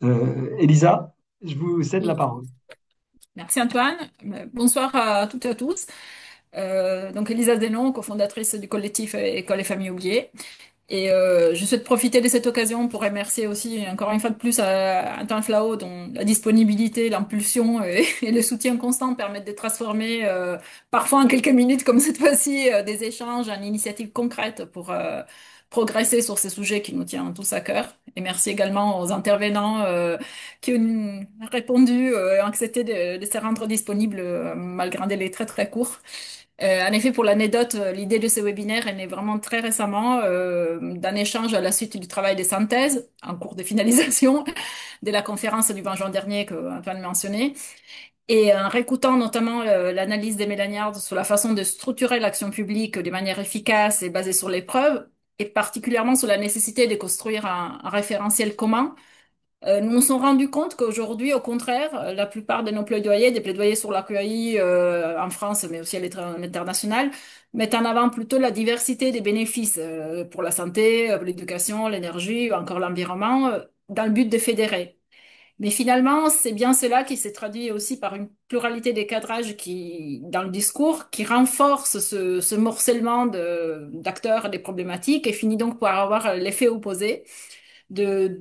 Elisa, je vous cède la Oui, parole. merci Antoine. Bonsoir à toutes et à tous. Donc Elisa Denon, cofondatrice du collectif École et Familles oubliées. Et je souhaite profiter de cette occasion pour remercier aussi encore une fois de plus Antoine Flao, dont la disponibilité, l'impulsion et le soutien constant permettent de transformer parfois en quelques minutes comme cette fois-ci des échanges en initiatives concrètes pour progresser sur ces sujets qui nous tiennent tous à cœur. Et merci également aux intervenants qui ont répondu et ont accepté de se rendre disponibles malgré un délai très très court. En effet, pour l'anecdote, l'idée de ce webinaire est née vraiment très récemment d'un échange à la suite du travail de synthèse en cours de finalisation de la conférence du 20 juin dernier que Antoine mentionnait. Et en réécoutant notamment l'analyse des Mélagnards sur la façon de structurer l'action publique de manière efficace et basée sur les preuves, et particulièrement sur la nécessité de construire un référentiel commun, nous nous sommes rendus compte qu'aujourd'hui, au contraire, la plupart de nos plaidoyers, des plaidoyers sur l'accueil en France, mais aussi à l'international, mettent en avant plutôt la diversité des bénéfices pour la santé, pour l'éducation, l'énergie ou encore l'environnement, dans le but de fédérer. Mais finalement, c'est bien cela qui s'est traduit aussi par une pluralité des cadrages qui, dans le discours, qui renforce ce morcellement d'acteurs et des problématiques et finit donc par avoir l'effet opposé de,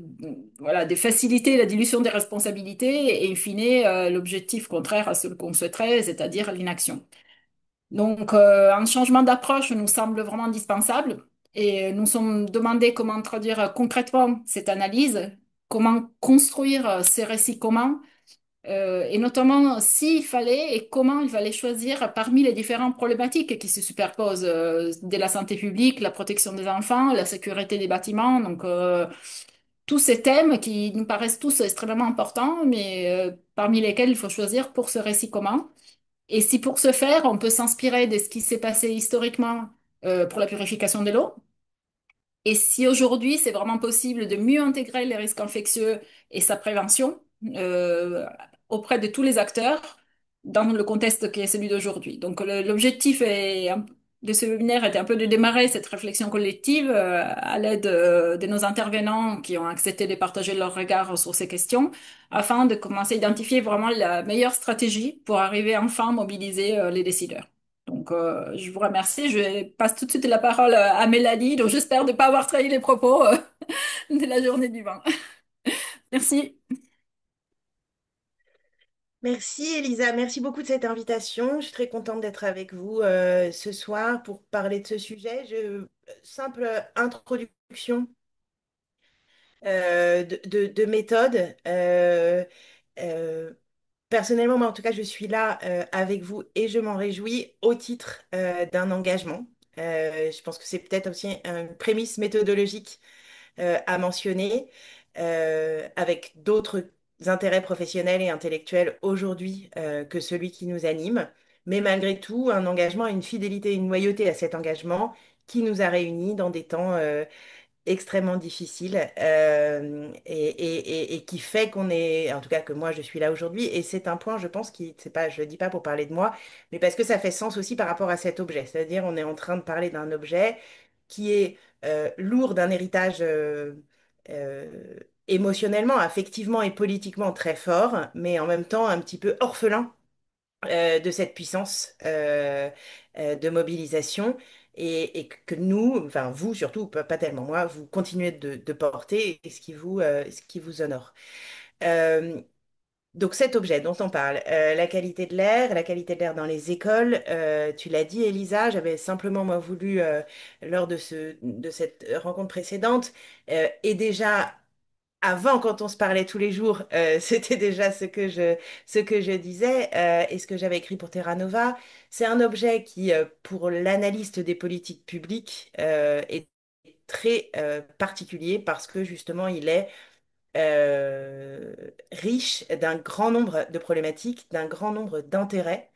voilà, de faciliter la dilution des responsabilités et, in fine, l'objectif contraire à ce qu'on souhaiterait, c'est-à-dire l'inaction. Donc, un changement d'approche nous semble vraiment indispensable et nous sommes demandés comment traduire concrètement cette analyse, comment construire ces récits communs et notamment s'il fallait et comment il fallait choisir parmi les différentes problématiques qui se superposent de la santé publique, la protection des enfants, la sécurité des bâtiments. Donc, tous ces thèmes qui nous paraissent tous extrêmement importants, mais parmi lesquels il faut choisir pour ce récit commun. Et si pour ce faire, on peut s'inspirer de ce qui s'est passé historiquement pour la purification de l'eau, et si aujourd'hui c'est vraiment possible de mieux intégrer les risques infectieux et sa prévention euh, auprès de tous les acteurs dans le contexte qui est celui d'aujourd'hui. Donc l'objectif de ce webinaire était un peu de démarrer cette réflexion collective à l'aide de nos intervenants qui ont accepté de partager leur regard sur ces questions afin de commencer à identifier vraiment la meilleure stratégie pour arriver enfin à mobiliser les décideurs. Donc, je vous remercie. Je passe tout de suite la parole à Mélanie. Donc, j'espère ne pas avoir trahi les propos de la journée du vin. Merci. Merci Elisa, merci beaucoup de cette invitation. Je suis très contente d'être avec vous ce soir pour parler de ce sujet. Simple introduction de méthode. Euh, Personnellement, moi en tout cas, je suis là avec vous et je m'en réjouis au titre d'un engagement. Je pense que c'est peut-être aussi une prémisse méthodologique à mentionner, avec d'autres intérêts professionnels et intellectuels aujourd'hui que celui qui nous anime, mais malgré tout, un engagement, une fidélité, une loyauté à cet engagement qui nous a réunis dans des temps extrêmement difficile et qui fait qu'on est, en tout cas que moi je suis là aujourd'hui, et c'est un point, je pense, qui, c'est pas, je le dis pas pour parler de moi, mais parce que ça fait sens aussi par rapport à cet objet. C'est-à-dire, on est en train de parler d'un objet qui est lourd d'un héritage euh, émotionnellement, affectivement et politiquement très fort, mais en même temps un petit peu orphelin de cette puissance de mobilisation et que nous, enfin vous surtout, pas tellement moi, vous continuez de porter et ce qui vous honore. Euh, donc cet objet dont on parle, la qualité de l'air dans les écoles, tu l'as dit Elisa, j'avais simplement moi voulu, lors de cette rencontre précédente, et déjà avant, quand on se parlait tous les jours, c'était déjà ce que je disais et ce que j'avais écrit pour Terra Nova. C'est un objet qui, pour l'analyste des politiques publiques, est très particulier parce que justement, il est riche d'un grand nombre de problématiques, d'un grand nombre d'intérêts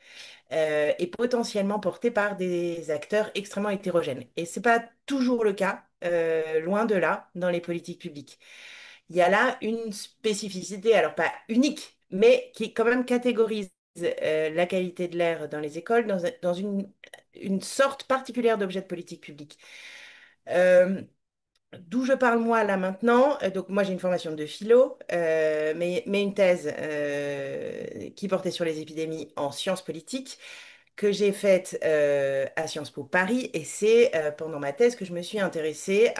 et potentiellement porté par des acteurs extrêmement hétérogènes. Et c'est pas toujours le cas, loin de là, dans les politiques publiques. Il y a là une spécificité, alors pas unique, mais qui quand même catégorise la qualité de l'air dans les écoles dans une sorte particulière d'objet de politique publique. Euh, D'où je parle moi là maintenant, donc moi j'ai une formation de philo, mais une thèse qui portait sur les épidémies en sciences politiques que j'ai faite à Sciences Po Paris, et c'est pendant ma thèse que je me suis intéressée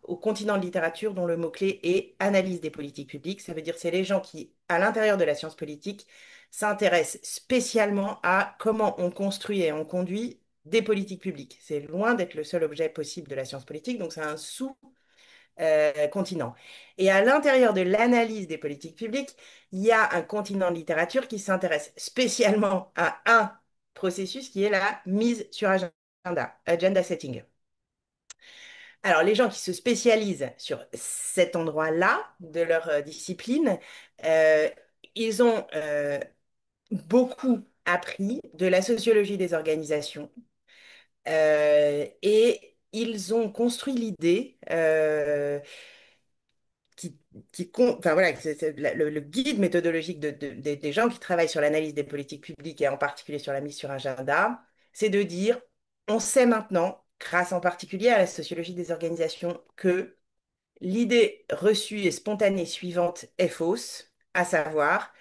au continent de littérature dont le mot-clé est analyse des politiques publiques. Ça veut dire c'est les gens qui, à l'intérieur de la science politique, s'intéressent spécialement à comment on construit et on conduit des politiques publiques. C'est loin d'être le seul objet possible de la science politique, donc c'est un sous continent. Et à l'intérieur de l'analyse des politiques publiques, il y a un continent de littérature qui s'intéresse spécialement à un processus qui est la mise sur agenda setting. Alors, les gens qui se spécialisent sur cet endroit-là de leur discipline, euh, ils ont beaucoup appris de la sociologie des organisations et ils ont construit l'idée qui, enfin voilà, c'est le guide méthodologique des gens qui travaillent sur l'analyse des politiques publiques et en particulier sur la mise sur agenda, c'est de dire, on sait maintenant, grâce en particulier à la sociologie des organisations, que l'idée reçue et spontanée suivante est fausse, à savoir,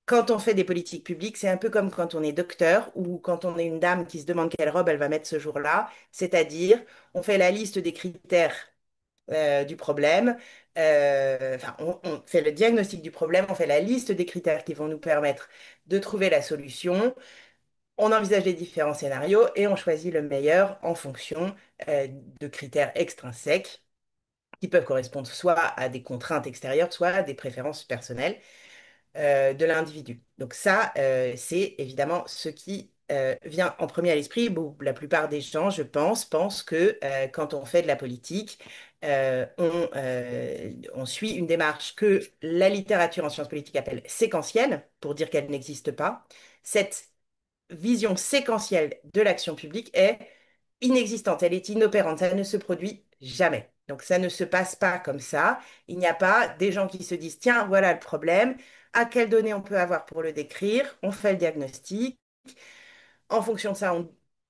quand on fait des politiques publiques, c'est un peu comme quand on est docteur ou quand on est une dame qui se demande quelle robe elle va mettre ce jour-là, c'est-à-dire, on fait la liste des critères du problème. Enfin, on fait le diagnostic du problème, on fait la liste des critères qui vont nous permettre de trouver la solution. On envisage les différents scénarios et on choisit le meilleur en fonction de critères extrinsèques qui peuvent correspondre soit à des contraintes extérieures, soit à des préférences personnelles de l'individu. Donc ça, c'est évidemment ce qui vient en premier à l'esprit. Bon, la plupart des gens, je pense, pensent que quand on fait de la politique, on suit une démarche que la littérature en sciences politiques appelle séquentielle, pour dire qu'elle n'existe pas. Cette vision séquentielle de l'action publique est inexistante, elle est inopérante, ça ne se produit jamais. Donc ça ne se passe pas comme ça. Il n'y a pas des gens qui se disent, tiens, voilà le problème, à quelles données on peut avoir pour le décrire, on fait le diagnostic, en fonction de ça,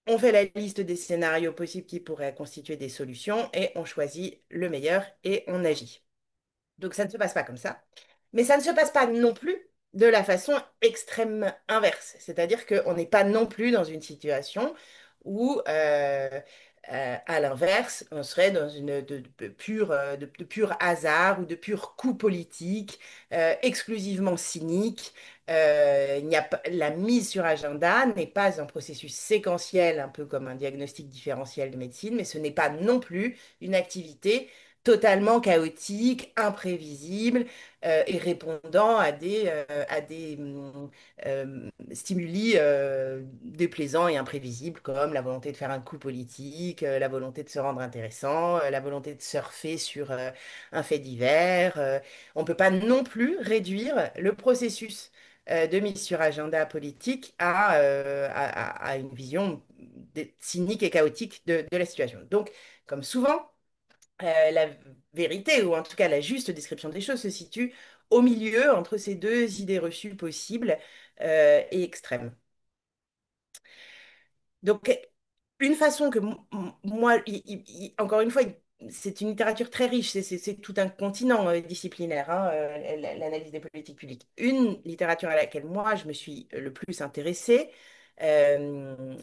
on fait la liste des scénarios possibles qui pourraient constituer des solutions et on choisit le meilleur et on agit. Donc ça ne se passe pas comme ça. Mais ça ne se passe pas non plus de la façon extrême inverse. C'est-à-dire qu'on n'est pas non plus dans une situation où, à l'inverse, on serait dans une de pur hasard ou de pur coup politique, exclusivement cynique. Il n'y a pas, la mise sur agenda n'est pas un processus séquentiel, un peu comme un diagnostic différentiel de médecine, mais ce n'est pas non plus une activité totalement chaotique, imprévisible et répondant à des stimuli déplaisants et imprévisibles comme la volonté de faire un coup politique, la volonté de se rendre intéressant, la volonté de surfer sur un fait divers. On ne peut pas non plus réduire le processus de mise sur agenda politique à une vision cynique et chaotique de la situation. Donc, comme souvent, la vérité, ou en tout cas la juste description des choses, se situe au milieu entre ces deux idées reçues possibles et extrêmes. Donc, une façon que moi, encore une fois, c'est une littérature très riche, c'est tout un continent disciplinaire, hein, l'analyse des politiques publiques. Une littérature à laquelle moi, je me suis le plus intéressée, euh,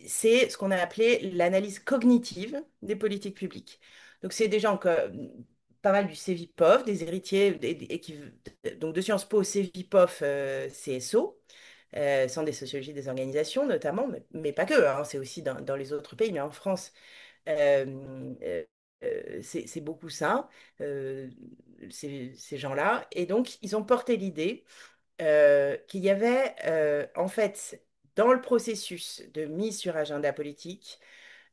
c'est ce qu'on a appelé l'analyse cognitive des politiques publiques. Donc, c'est des gens pas mal du CEVIPOF, des héritiers, donc de Sciences Po, CEVIPOF, CSO sans des sociologies des organisations notamment, mais pas que, hein, c'est aussi dans les autres pays, mais en France, euh, euh, c'est beaucoup ça, euh, ces gens-là. Et donc, ils ont porté l'idée qu'il y avait, en fait, dans le processus de mise sur agenda politique,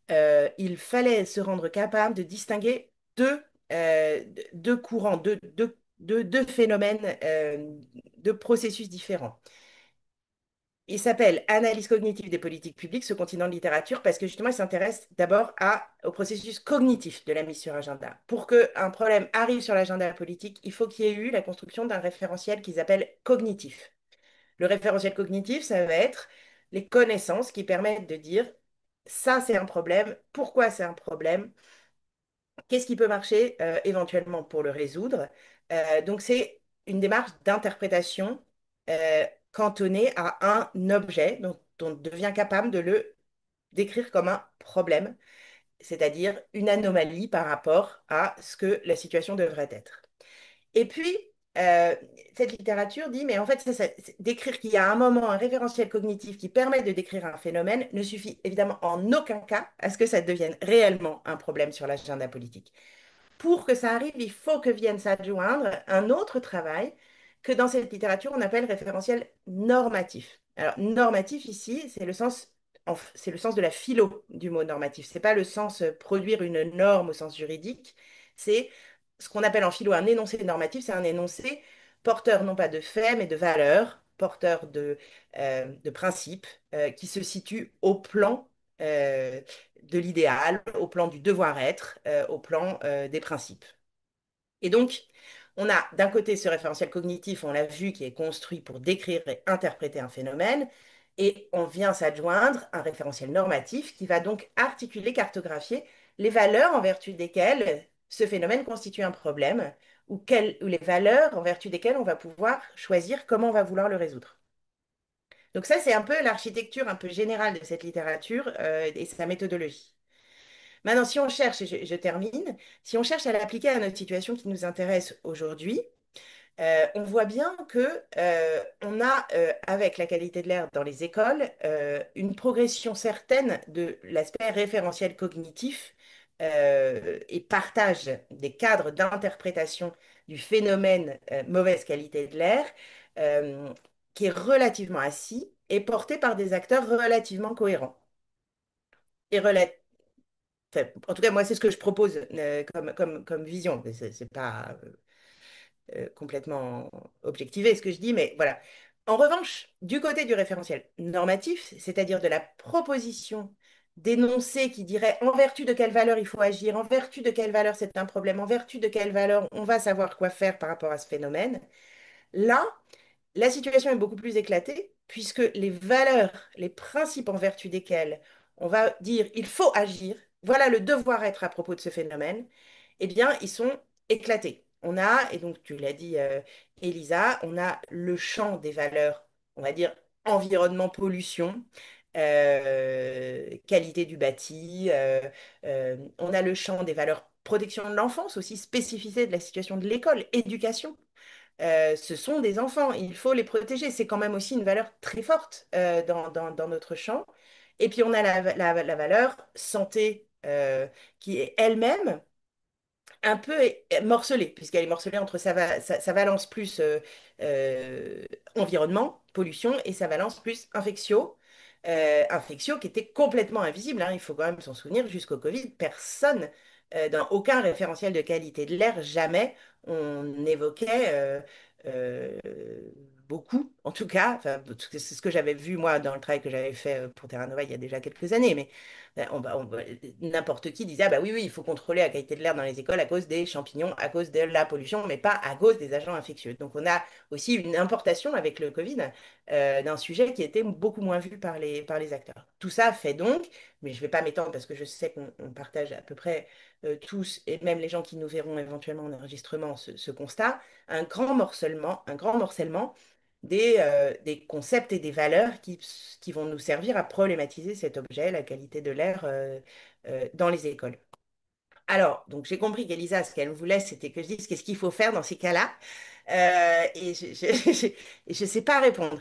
il fallait se rendre capable de distinguer deux courants, deux phénomènes, deux processus différents. Il s'appelle Analyse cognitive des politiques publiques, ce continent de littérature, parce que justement, il s'intéresse d'abord au processus cognitif de la mise sur agenda. Pour qu'un problème arrive sur l'agenda politique, il faut qu'il y ait eu la construction d'un référentiel qu'ils appellent cognitif. Le référentiel cognitif, ça va être les connaissances qui permettent de dire ça, c'est un problème, pourquoi c'est un problème, Qu'est-ce qui peut marcher éventuellement pour le résoudre? Donc, c'est une démarche d'interprétation cantonnée à un objet dont on devient capable de le décrire comme un problème, c'est-à-dire une anomalie par rapport à ce que la situation devrait être. Et puis, euh, cette littérature dit, mais en fait, décrire qu'il y a un moment, un référentiel cognitif qui permet de décrire un phénomène ne suffit évidemment en aucun cas à ce que ça devienne réellement un problème sur l'agenda politique. Pour que ça arrive, il faut que vienne s'adjoindre un autre travail que dans cette littérature on appelle référentiel normatif. Alors, normatif ici, c'est le sens de la philo du mot normatif. C'est pas le sens produire une norme au sens juridique. C'est ce qu'on appelle en philo un énoncé normatif. C'est un énoncé porteur non pas de faits, mais de valeurs, porteur de principes qui se situe au plan de l'idéal, au plan du devoir-être, au plan des principes. Et donc, on a d'un côté ce référentiel cognitif, on l'a vu, qui est construit pour décrire et interpréter un phénomène, et on vient s'adjoindre un référentiel normatif qui va donc articuler, cartographier les valeurs en vertu desquelles ce phénomène constitue un problème, ou les valeurs en vertu desquelles on va pouvoir choisir comment on va vouloir le résoudre. Donc ça, c'est un peu l'architecture un peu générale de cette littérature et sa méthodologie. Maintenant, si on cherche, et je termine, si on cherche à l'appliquer à notre situation qui nous intéresse aujourd'hui, on voit bien que on a, avec la qualité de l'air dans les écoles, une progression certaine de l'aspect référentiel cognitif et partage des cadres d'interprétation du phénomène mauvaise qualité de l'air, euh, qui est relativement assis et porté par des acteurs relativement cohérents. Et enfin, en tout cas, moi, c'est ce que je propose comme vision. Mais c'est pas complètement objectivé ce que je dis, mais voilà. En revanche, du côté du référentiel normatif, c'est-à-dire de la proposition d'énoncés qui dirait en vertu de quelle valeur il faut agir, en vertu de quelle valeur c'est un problème, en vertu de quelle valeur on va savoir quoi faire par rapport à ce phénomène, là, la situation est beaucoup plus éclatée puisque les valeurs, les principes en vertu desquels on va dire il faut agir, voilà le devoir-être à propos de ce phénomène, eh bien, ils sont éclatés. On a, et donc tu l'as dit, Elisa, on a le champ des valeurs, on va dire environnement, pollution, qualité du bâti, on a le champ des valeurs protection de l'enfance, aussi spécificité de la situation de l'école, éducation. Ce sont des enfants, il faut les protéger. C'est quand même aussi une valeur très forte dans notre champ. Et puis on a la valeur santé qui est elle-même un peu morcelée, puisqu'elle est morcelée entre sa valence plus euh, environnement, pollution, et sa valence plus infectio qui était complètement invisible, hein. Il faut quand même s'en souvenir, jusqu'au Covid, personne, dans aucun référentiel de qualité de l'air, jamais on évoquait euh, beaucoup, en tout cas, enfin, c'est ce que j'avais vu moi dans le travail que j'avais fait pour Terra Nova il y a déjà quelques années, mais n'importe qui disait, ah bah oui, oui, il faut contrôler la qualité de l'air dans les écoles à cause des champignons, à cause de la pollution, mais pas à cause des agents infectieux. Donc on a aussi une importation avec le Covid d'un sujet qui était beaucoup moins vu par les acteurs. Tout ça fait donc, mais je ne vais pas m'étendre parce que je sais qu'on partage à peu près tous, et même les gens qui nous verront éventuellement en enregistrement, ce constat, un grand morcellement des concepts et des valeurs qui vont nous servir à problématiser cet objet, la qualité de l'air dans les écoles. Alors, donc j'ai compris qu'Elisa, ce qu'elle voulait, c'était que je dise qu'est-ce qu'il faut faire dans ces cas-là. Et je sais pas répondre.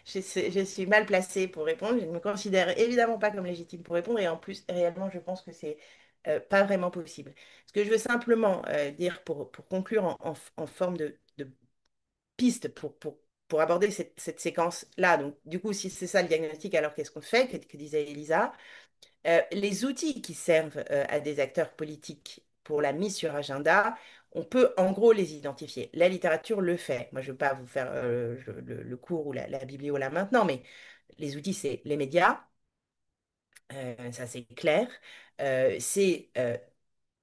Je suis mal placée pour répondre. Je ne me considère évidemment pas comme légitime pour répondre. Et en plus, réellement, je pense que c'est pas vraiment possible. Ce que je veux simplement dire pour conclure en forme de piste pour aborder cette séquence-là. Donc, du coup, si c'est ça le diagnostic, alors qu'est-ce qu'on fait, que disait Elisa? Les outils qui servent à des acteurs politiques pour la mise sur agenda, on peut en gros les identifier. La littérature le fait. Moi, je ne veux pas vous faire le cours ou la biblio là maintenant, mais les outils, c'est les médias, ça c'est clair. C'est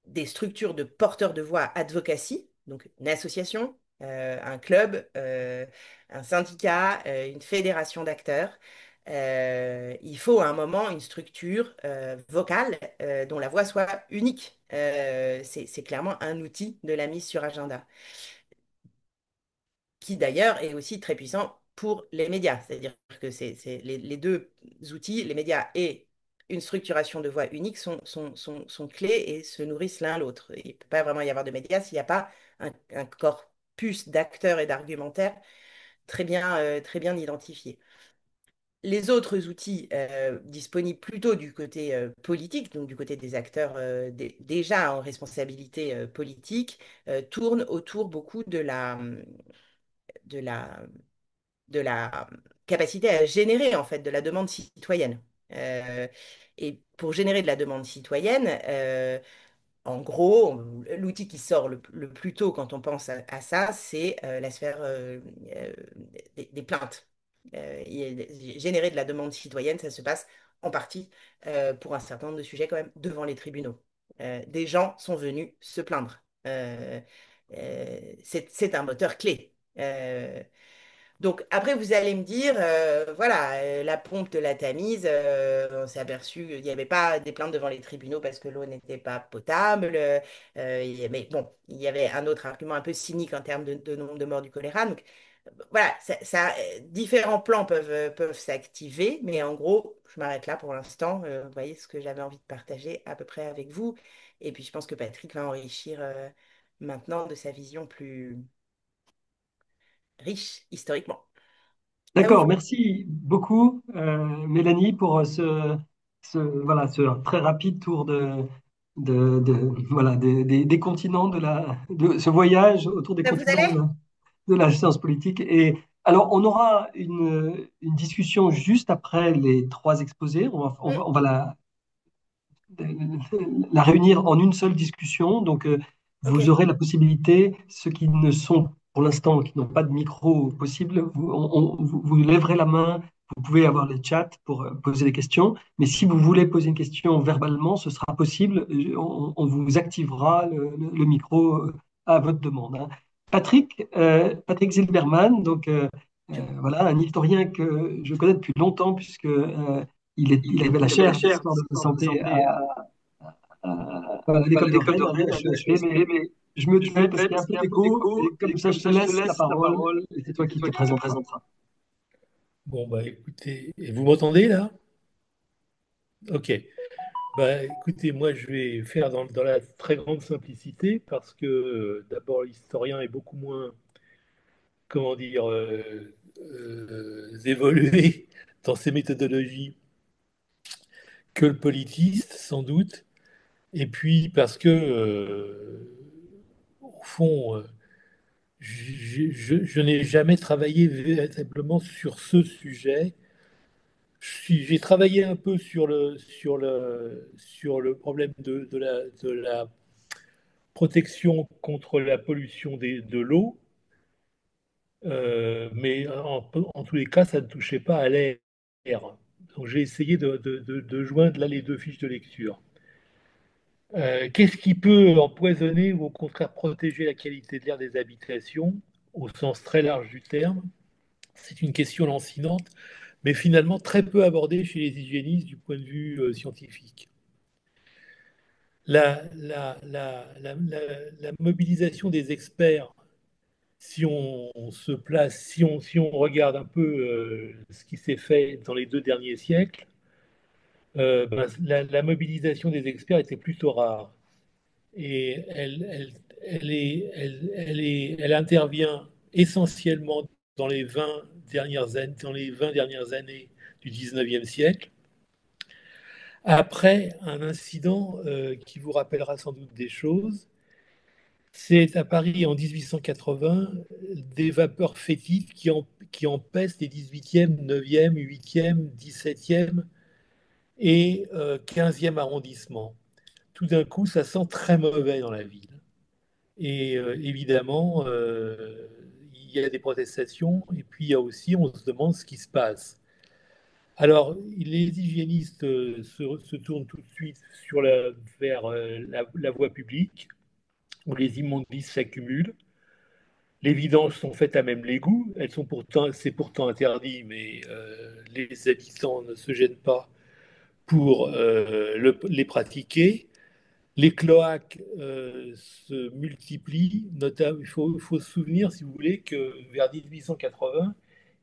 des structures de porteurs de voix advocacy, donc une association, un club, un syndicat, une fédération d'acteurs. il faut à un moment une structure vocale dont la voix soit unique. C'est clairement un outil de la mise sur agenda, qui d'ailleurs est aussi très puissant pour les médias. C'est-à-dire que c'est les deux outils, les médias et une structuration de voix unique, sont clés et se nourrissent l'un l'autre. Il ne peut pas vraiment y avoir de médias s'il n'y a pas un corpus d'acteurs et d'argumentaires très bien identifié. Les autres outils disponibles plutôt du côté politique, donc du côté des acteurs déjà en responsabilité politique, tournent autour beaucoup de la, de la capacité à générer en fait de la demande citoyenne. Euh, et pour générer de la demande citoyenne, en gros, l'outil qui sort le plus tôt quand on pense à ça, c'est la sphère euh, des plaintes. Générer de la demande citoyenne, ça se passe en partie pour un certain nombre de sujets quand même devant les tribunaux. Des gens sont venus se plaindre. C'est un moteur clé. Donc après, vous allez me dire, voilà, la pompe de la Tamise, on s'est aperçu qu'il n'y avait pas des plaintes devant les tribunaux parce que l'eau n'était pas potable. Mais bon, il y avait un autre argument un peu cynique en termes de nombre de morts du choléra. Donc voilà, différents plans peuvent s'activer, mais en gros, je m'arrête là pour l'instant. Vous voyez ce que j'avais envie de partager à peu près avec vous. Et puis je pense que Patrick va enrichir maintenant de sa vision plus riche historiquement. À vous. D'accord, merci beaucoup, Mélanie, pour voilà, ce très rapide tour voilà, des continents de ce voyage autour des Ça vous continents allait? de la science politique. Et alors, on aura une discussion juste après les trois exposés. Mm, On va la réunir en une seule discussion. Donc, ok, vous aurez la possibilité, ceux qui ne sont pour l'instant, qui n'ont pas de micro possible, vous lèverez la main, vous pouvez avoir le chat pour poser des questions. Mais si vous voulez poser une question verbalement, ce sera possible. On vous activera le micro à votre demande, hein. Patrick Zilberman, donc voilà, un historien que je connais depuis longtemps puisque il avait la Il avait la chaire chair d'histoire de la d'histoire de santé santé à l'école à de l'école de Rennes, à Rennes, à l'EHESP, l'EHESP, mais mais je me je me tais parce tais qu'il y a un parce peu qu'il y a un peu d'écho et d'écho, comme et ça comme je te ça je te laisse la laisse la parole parole, et c'est et toi c'est qui toi te qui te présenteras. présenteras. Bon, bah écoutez, et vous m'entendez là? Ok. Bah écoutez, moi je vais faire dans la très grande simplicité parce que d'abord l'historien est beaucoup moins, comment dire, évolué dans ses méthodologies que le politiste, sans doute. Et puis parce que, au fond, je n'ai jamais travaillé véritablement sur ce sujet. J'ai travaillé un peu sur le problème de la protection contre la pollution de l'eau, mais en tous les cas, ça ne touchait pas à l'air. Donc j'ai essayé de joindre là les deux fiches de lecture. Qu'est-ce qui peut empoisonner ou au contraire protéger la qualité de l'air des habitations, au sens très large du terme? C'est une question lancinante, mais finalement très peu abordée chez les hygiénistes du point de vue scientifique. La mobilisation des experts, si on se place, si on regarde un peu ce qui s'est fait dans les 2 derniers siècles, ben, la mobilisation des experts était plutôt rare. Et elle intervient essentiellement dans les 20 dernières années du 19e siècle, après un incident qui vous rappellera sans doute des choses. C'est à Paris en 1880 des vapeurs fétides qui empestent les 18e, 9e, 8e, 17e et 15e arrondissements. Tout d'un coup, ça sent très mauvais dans la ville. Et évidemment, il y a des protestations et puis il y a aussi, on se demande ce qui se passe. Alors, les hygiénistes se tournent tout de suite vers la voie publique où les immondices s'accumulent. Les vidanges sont faites à même l'égout. C'est pourtant interdit, mais les habitants ne se gênent pas pour les pratiquer. Les cloaques se multiplient. Il faut se souvenir, si vous voulez, que vers 1880,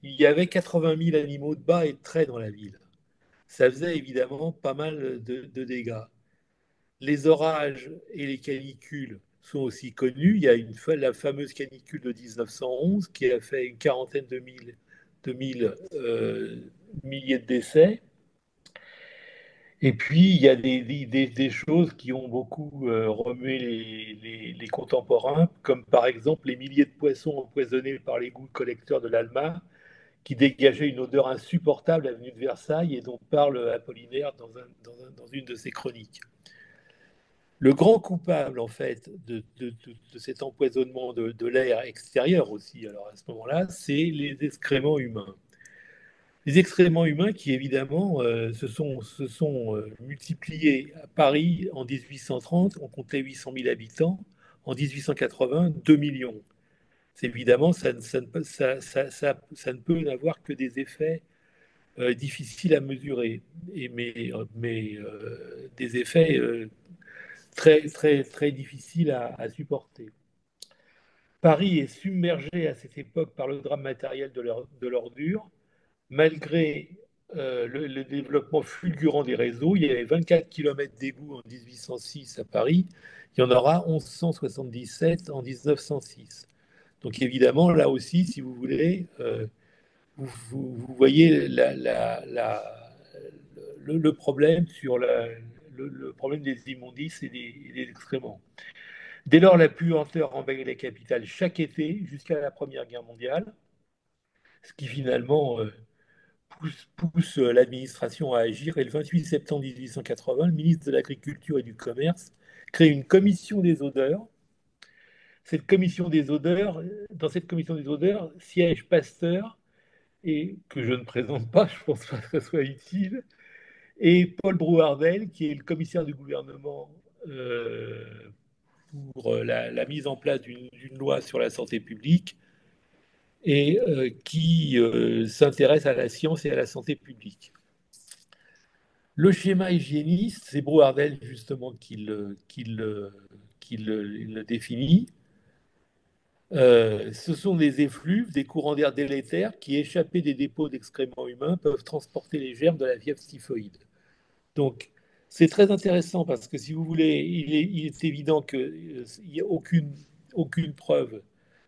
il y avait 80 000 animaux de bas et de trait dans la ville. Ça faisait évidemment pas mal de dégâts. Les orages et les canicules sont aussi connus. Il y a la fameuse canicule de 1911 qui a fait une quarantaine de milliers de décès. Et puis, il y a des choses qui ont beaucoup remué les contemporains, comme par exemple les milliers de poissons empoisonnés par l'égout collecteur de l'Alma, qui dégageait une odeur insupportable avenue de Versailles et dont parle Apollinaire dans une de ses chroniques. Le grand coupable, en fait, de cet empoisonnement de l'air extérieur aussi, alors à ce moment-là, c'est les excréments humains. Les excréments humains qui, évidemment, se sont multipliés à Paris en 1830, on comptait 800 000 habitants, en 1880, 2 millions. Évidemment, ça ne peut n'avoir que des effets difficiles à mesurer, mais des effets très, très, très difficiles à supporter. Paris est submergé à cette époque par le drame matériel de l'ordure. Malgré le développement fulgurant des réseaux, il y avait 24 km d'égouts en 1806 à Paris, il y en aura 1177 en 1906. Donc évidemment, là aussi, si vous voulez, vous voyez le problème sur le problème des immondices et des excréments. Dès lors, la puanteur envahit les capitales chaque été jusqu'à la Première Guerre mondiale, ce qui finalement pousse l'administration à agir. Et le 28 septembre 1880, le ministre de l'Agriculture et du Commerce crée une commission des odeurs. Dans cette commission des odeurs siège Pasteur, et que je ne présente pas, je ne pense pas que ce soit utile, et Paul Brouardel, qui est le commissaire du gouvernement pour la mise en place d'une loi sur la santé publique et qui s'intéresse à la science et à la santé publique. Le schéma hygiéniste, c'est Brouardel justement qui le définit. Ce sont des effluves, des courants d'air délétères qui, échappés des dépôts d'excréments humains, peuvent transporter les germes de la fièvre typhoïde. Donc, c'est très intéressant parce que, si vous voulez, il est évident qu'il n'y a aucune preuve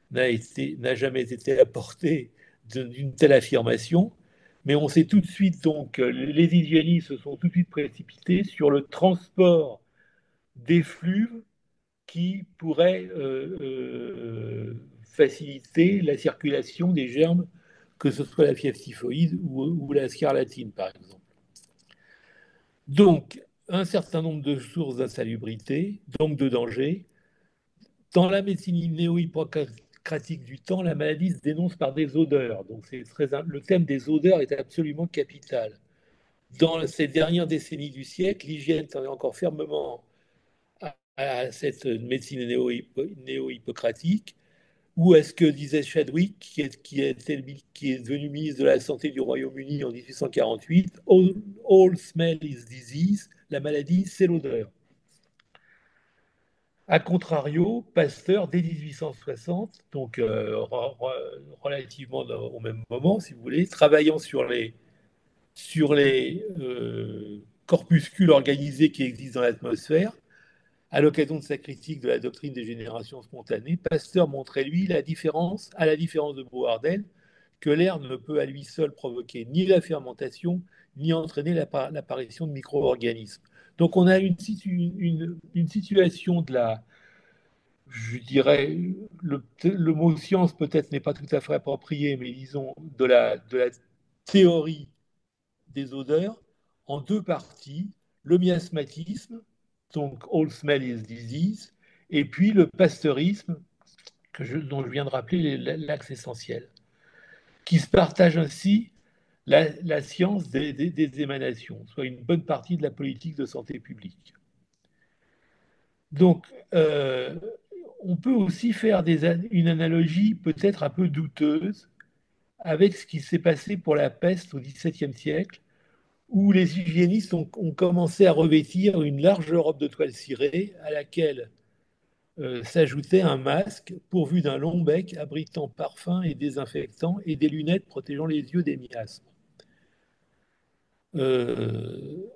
n'a jamais été apportée d'une telle affirmation, mais on sait tout de suite, donc, les hygiénistes se sont tout de suite précipités sur le transport d'effluves qui pourrait faciliter la circulation des germes, que ce soit la fièvre typhoïde ou la scarlatine, par exemple. Donc, un certain nombre de sources d'insalubrité, donc de danger. Dans la médecine néo-hippocratique du temps, la maladie se dénonce par des odeurs. Donc, le thème des odeurs est absolument capital. Dans ces dernières décennies du siècle, l'hygiène est encore fermement à cette médecine néo-hippocratique. Ou est-ce que, disait Chadwick, qui est devenu ministre de la Santé du Royaume-Uni en 1848, all smell is disease, la maladie, c'est l'odeur. A contrario, Pasteur, dès 1860, donc relativement au même moment, si vous voulez, travaillant sur les corpuscules organisés qui existent dans l'atmosphère, à l'occasion de sa critique de la doctrine des générations spontanées, Pasteur montrait, lui, à la différence de Brouardel, que l'air ne peut à lui seul provoquer ni la fermentation, ni entraîner l'apparition de micro-organismes. Donc on a une situation je dirais, le mot science peut-être n'est pas tout à fait approprié, mais disons de la théorie des odeurs en deux parties, le miasmatisme, donc all smell is disease, et puis le pasteurisme, dont je viens de rappeler l'axe essentiel, qui se partage ainsi la science des émanations, soit une bonne partie de la politique de santé publique. Donc, on peut aussi faire une analogie peut-être un peu douteuse avec ce qui s'est passé pour la peste au XVIIe siècle, où les hygiénistes ont commencé à revêtir une large robe de toile cirée à laquelle s'ajoutait un masque pourvu d'un long bec abritant parfums et désinfectants et des lunettes protégeant les yeux des miasmes.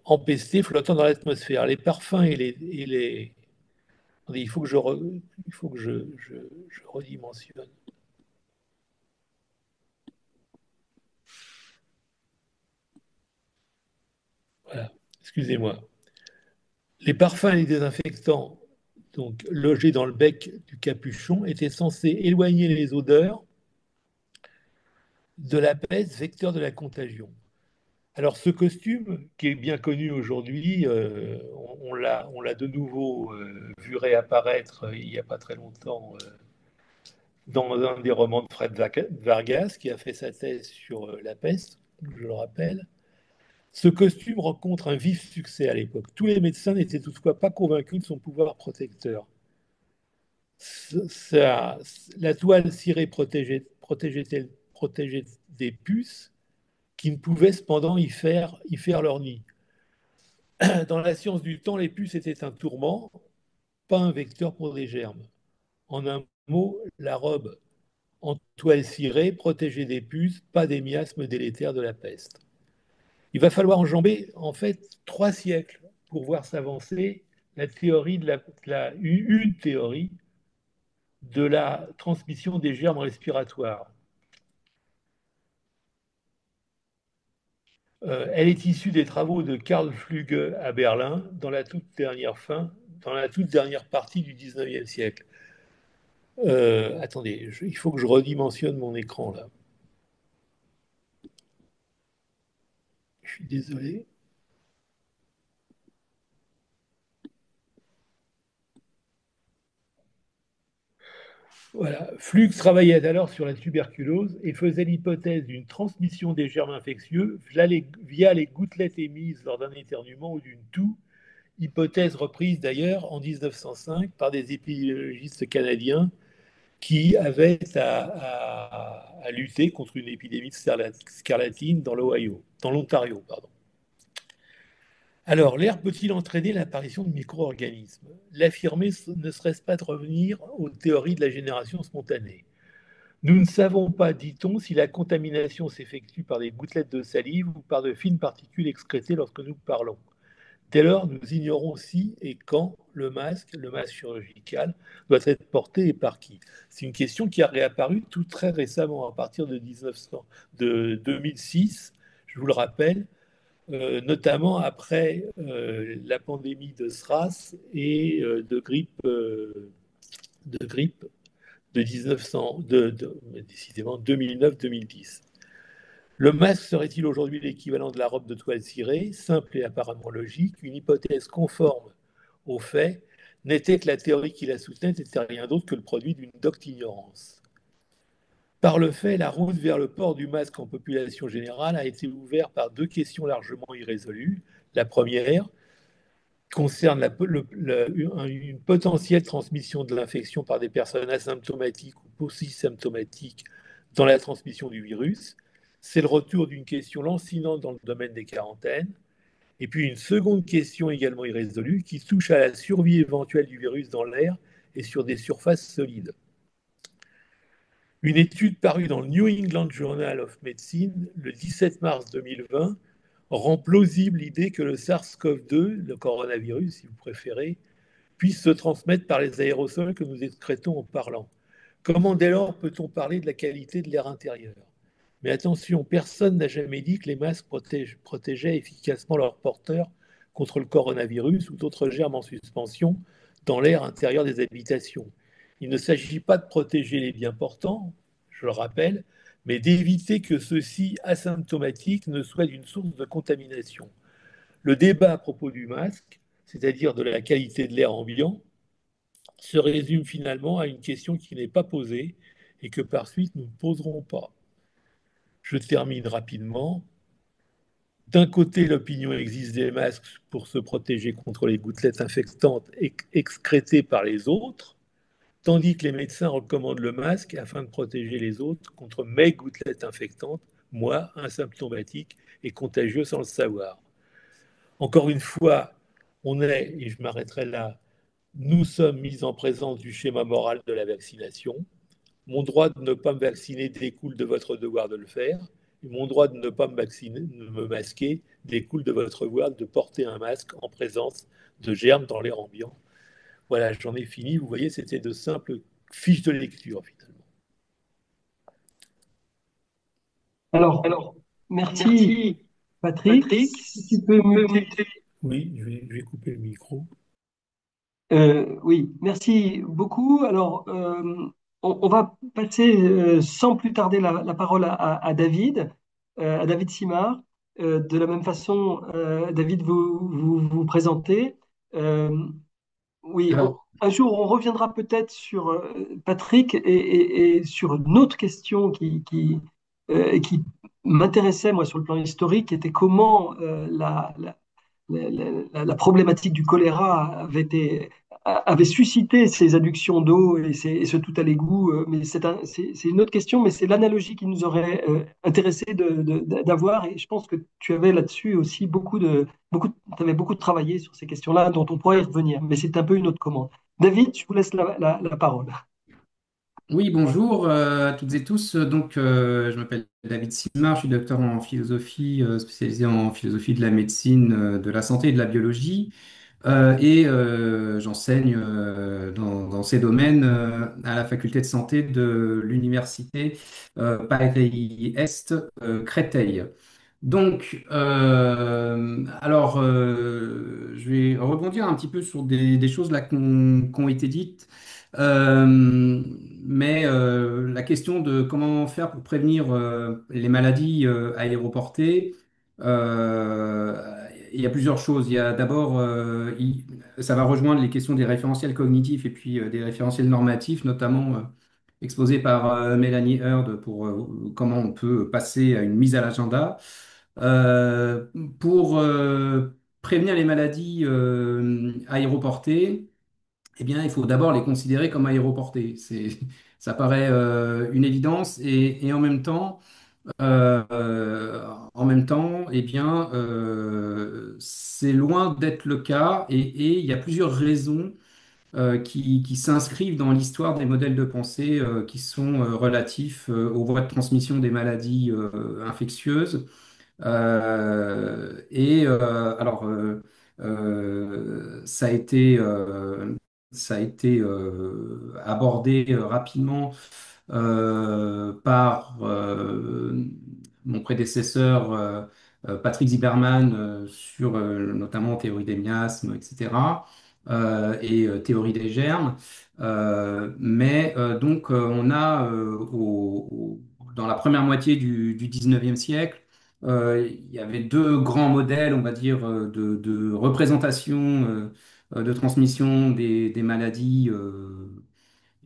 Empestés flottant dans l'atmosphère. Les parfums et les... Attendez, il faut que je redimensionne. Voilà, excusez-moi. Les parfums et les désinfectants, donc logés dans le bec du capuchon, étaient censés éloigner les odeurs de la peste, vecteur de la contagion. Alors ce costume, qui est bien connu aujourd'hui, on l'a de nouveau vu réapparaître il n'y a pas très longtemps dans un des romans de Fred Vargas, qui a fait sa thèse sur la peste, je le rappelle. Ce costume rencontre un vif succès à l'époque. Tous les médecins n'étaient toutefois pas convaincus de son pouvoir protecteur. La toile cirée protégeait des puces qui ne pouvaient cependant y faire leur nid. Dans la science du temps, les puces étaient un tourment, pas un vecteur pour des germes. En un mot, la robe en toile cirée protégeait des puces, pas des miasmes délétères de la peste. Il va falloir enjamber en fait 3 siècles pour voir s'avancer la théorie une théorie de la transmission des germes respiratoires. Elle est issue des travaux de Karl Flügge à Berlin dans la toute dernière partie du XIXe siècle. Attendez, il faut que je redimensionne mon écran là. Je suis désolé. Voilà. Flux travaillait alors sur la tuberculose et faisait l'hypothèse d'une transmission des germes infectieux via les gouttelettes émises lors d'un éternuement ou d'une toux, hypothèse reprise d'ailleurs en 1905 par des épidémiologistes canadiens qui avaient à lutter contre une épidémie de scarlatine dans l'Ontario, pardon. Alors, l'air peut-il entraîner l'apparition de micro-organismes? L'affirmer ne serait-ce pas de revenir aux théories de la génération spontanée? Nous ne savons pas, dit-on, si la contamination s'effectue par des gouttelettes de salive ou par de fines particules excrétées lorsque nous parlons. Dès lors, nous ignorons si et quand le masque chirurgical, doit être porté et par qui. C'est une question qui a réapparu tout très récemment, à partir de 2006, je vous le rappelle, notamment après la pandémie de SRAS et de grippe de décidément 2009-2010. Le masque serait-il aujourd'hui l'équivalent de la robe de toile cirée, simple et apparemment logique? Une hypothèse conforme aux faits n'était que la théorie qui la soutenait n'était rien d'autre que le produit d'une docte ignorance. Par le fait, la route vers le port du masque en population générale a été ouverte par 2 questions largement irrésolues. La première concerne une potentielle transmission de l'infection par des personnes asymptomatiques ou polysymptomatiques dans la transmission du virus. C'est le retour d'une question lancinante dans le domaine des quarantaines. Et puis une seconde question également irrésolue qui touche à la survie éventuelle du virus dans l'air et sur des surfaces solides. Une étude parue dans le New England Journal of Medicine le 17 mars 2020 rend plausible l'idée que le SARS-CoV-2, le coronavirus si vous préférez, puisse se transmettre par les aérosols que nous excrétons en parlant. Comment dès lors peut-on parler de la qualité de l'air intérieur? Mais attention, personne n'a jamais dit que les masques protégeaient efficacement leurs porteurs contre le coronavirus ou d'autres germes en suspension dans l'air intérieur des habitations. Il ne s'agit pas de protéger les bien portants, je le rappelle, mais d'éviter que ceux-ci asymptomatiques ne soient une source de contamination. Le débat à propos du masque, c'est-à-dire de la qualité de l'air ambiant, se résume finalement à une question qui n'est pas posée et que par suite nous ne poserons pas. Je termine rapidement. D'un côté, l'opinion existe des masques pour se protéger contre les gouttelettes infectantes excrétées par les autres, tandis que les médecins recommandent le masque afin de protéger les autres contre mes gouttelettes infectantes, moi, asymptomatique et contagieux sans le savoir. Encore une fois, on est, et je m'arrêterai là, nous sommes mis en présence du schéma moral de la vaccination. Mon droit de ne pas me vacciner découle de votre devoir de le faire. Et mon droit de ne pas me vacciner, de me masquer, découle de votre devoir de porter un masque en présence de germes dans l'air ambiant. Voilà, j'en ai fini. Vous voyez, c'était de simples fiches de lecture finalement. Alors, merci Patrick. Si tu peux muter. Oui, je vais couper le micro. Oui, merci beaucoup. Alors, on va passer sans plus tarder la parole à David, à David Simard. De la même façon, David, vous présentez. Euh, oui, Alors, un jour, on reviendra peut-être sur Patrick et sur une autre question qui m'intéressait, moi, sur le plan historique, qui était comment la problématique du choléra avait suscité ces adductions d'eau et ce tout à l'égout. Mais c'est une autre question, mais c'est l'analogie qui nous aurait intéressé d'avoir. Et je pense que tu avais là-dessus aussi t'avais beaucoup travaillé sur ces questions-là, dont on pourrait y revenir. Mais c'est un peu une autre commande. David, je vous laisse la parole. oui, bonjour à toutes et tous. Donc, je m'appelle David Simard, je suis docteur en philosophie, spécialisé en philosophie de la médecine, de la santé et de la biologie. J'enseigne dans ces domaines à la faculté de santé de l'université Paris-Est Créteil. Donc, je vais rebondir un petit peu sur des choses là qui ont été dites. La question de comment faire pour prévenir les maladies aéroportées, euh, il y a plusieurs choses. Il y a d'abord, ça va rejoindre les questions des référentiels cognitifs et puis des référentiels normatifs, notamment exposés par Mélanie Heard pour comment on peut passer à une mise à l'agenda. Euh, pour prévenir les maladies aéroportées, eh bien, il faut d'abord les considérer comme aéroportées. Ça paraît une évidence et en même temps, eh bien, c'est loin d'être le cas et il y a plusieurs raisons qui s'inscrivent dans l'histoire des modèles de pensée qui sont relatifs aux voies de transmission des maladies infectieuses. Ça a été abordé rapidement par mon prédécesseur Patrick Zimmermann sur notamment théorie des miasmes, etc. Théorie des germes. On a dans la première moitié du 19e siècle, il y avait deux grands modèles, on va dire, de représentation de transmission des maladies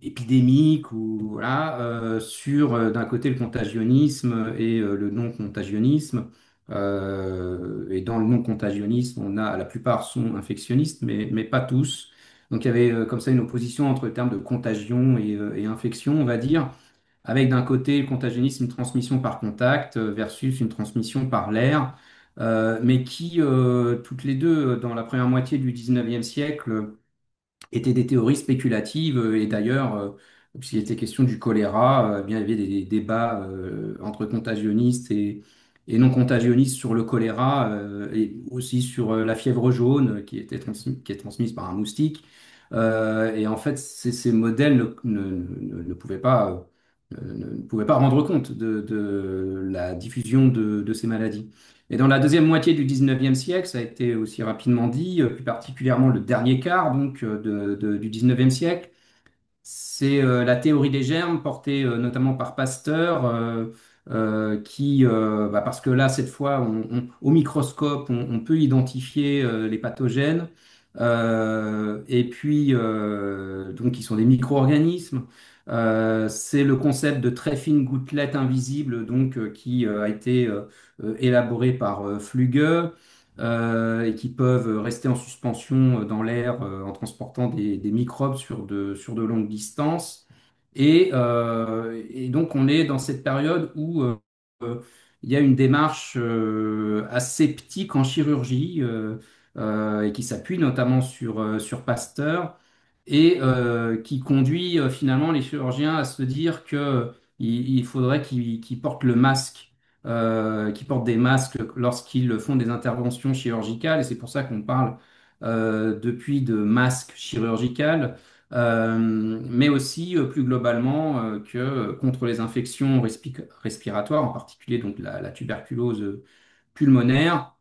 épidémiques ou voilà, sur d'un côté le contagionnisme et le non-contagionnisme. Et dans le non-contagionnisme, on a la plupart sont infectionnistes, mais pas tous. Donc il y avait comme ça une opposition entre le terme de contagion et infection, on va dire, avec d'un côté le contagionnisme, une transmission par contact versus une transmission par l'air, mais qui toutes les deux, dans la première moitié du 19e siècle, étaient des théories spéculatives et d'ailleurs, puisqu'il était question du choléra, eh bien, il y avait des débats entre contagionnistes et non contagionnistes sur le choléra et aussi sur la fièvre jaune qui est transmise par un moustique. Et en fait, ces modèles ne ne pouvaient pas rendre compte de la diffusion de ces maladies. Et dans la deuxième moitié du 19e siècle, ça a été aussi rapidement dit, plus particulièrement le dernier quart du 19e siècle, c'est la théorie des germes portée notamment par Pasteur, parce que là, cette fois, au microscope, on peut identifier les pathogènes, donc, qui sont des micro-organismes. C'est le concept de très fine gouttelette invisible, donc, qui a été élaboré par Flügge. et qui peuvent rester en suspension dans l'air en transportant des microbes sur de longues distances. Et donc on est dans cette période où euh, il y a une démarche aseptique en chirurgie et qui s'appuie notamment sur Pasteur et qui conduit finalement les chirurgiens à se dire que il faudrait qu'ils portent le masque, qu'ils portent des masques lorsqu'ils font des interventions chirurgicales. Et c'est pour ça qu'on parle depuis de masques chirurgicales, mais aussi plus globalement que contre les infections respiratoires, en particulier donc la tuberculose pulmonaire.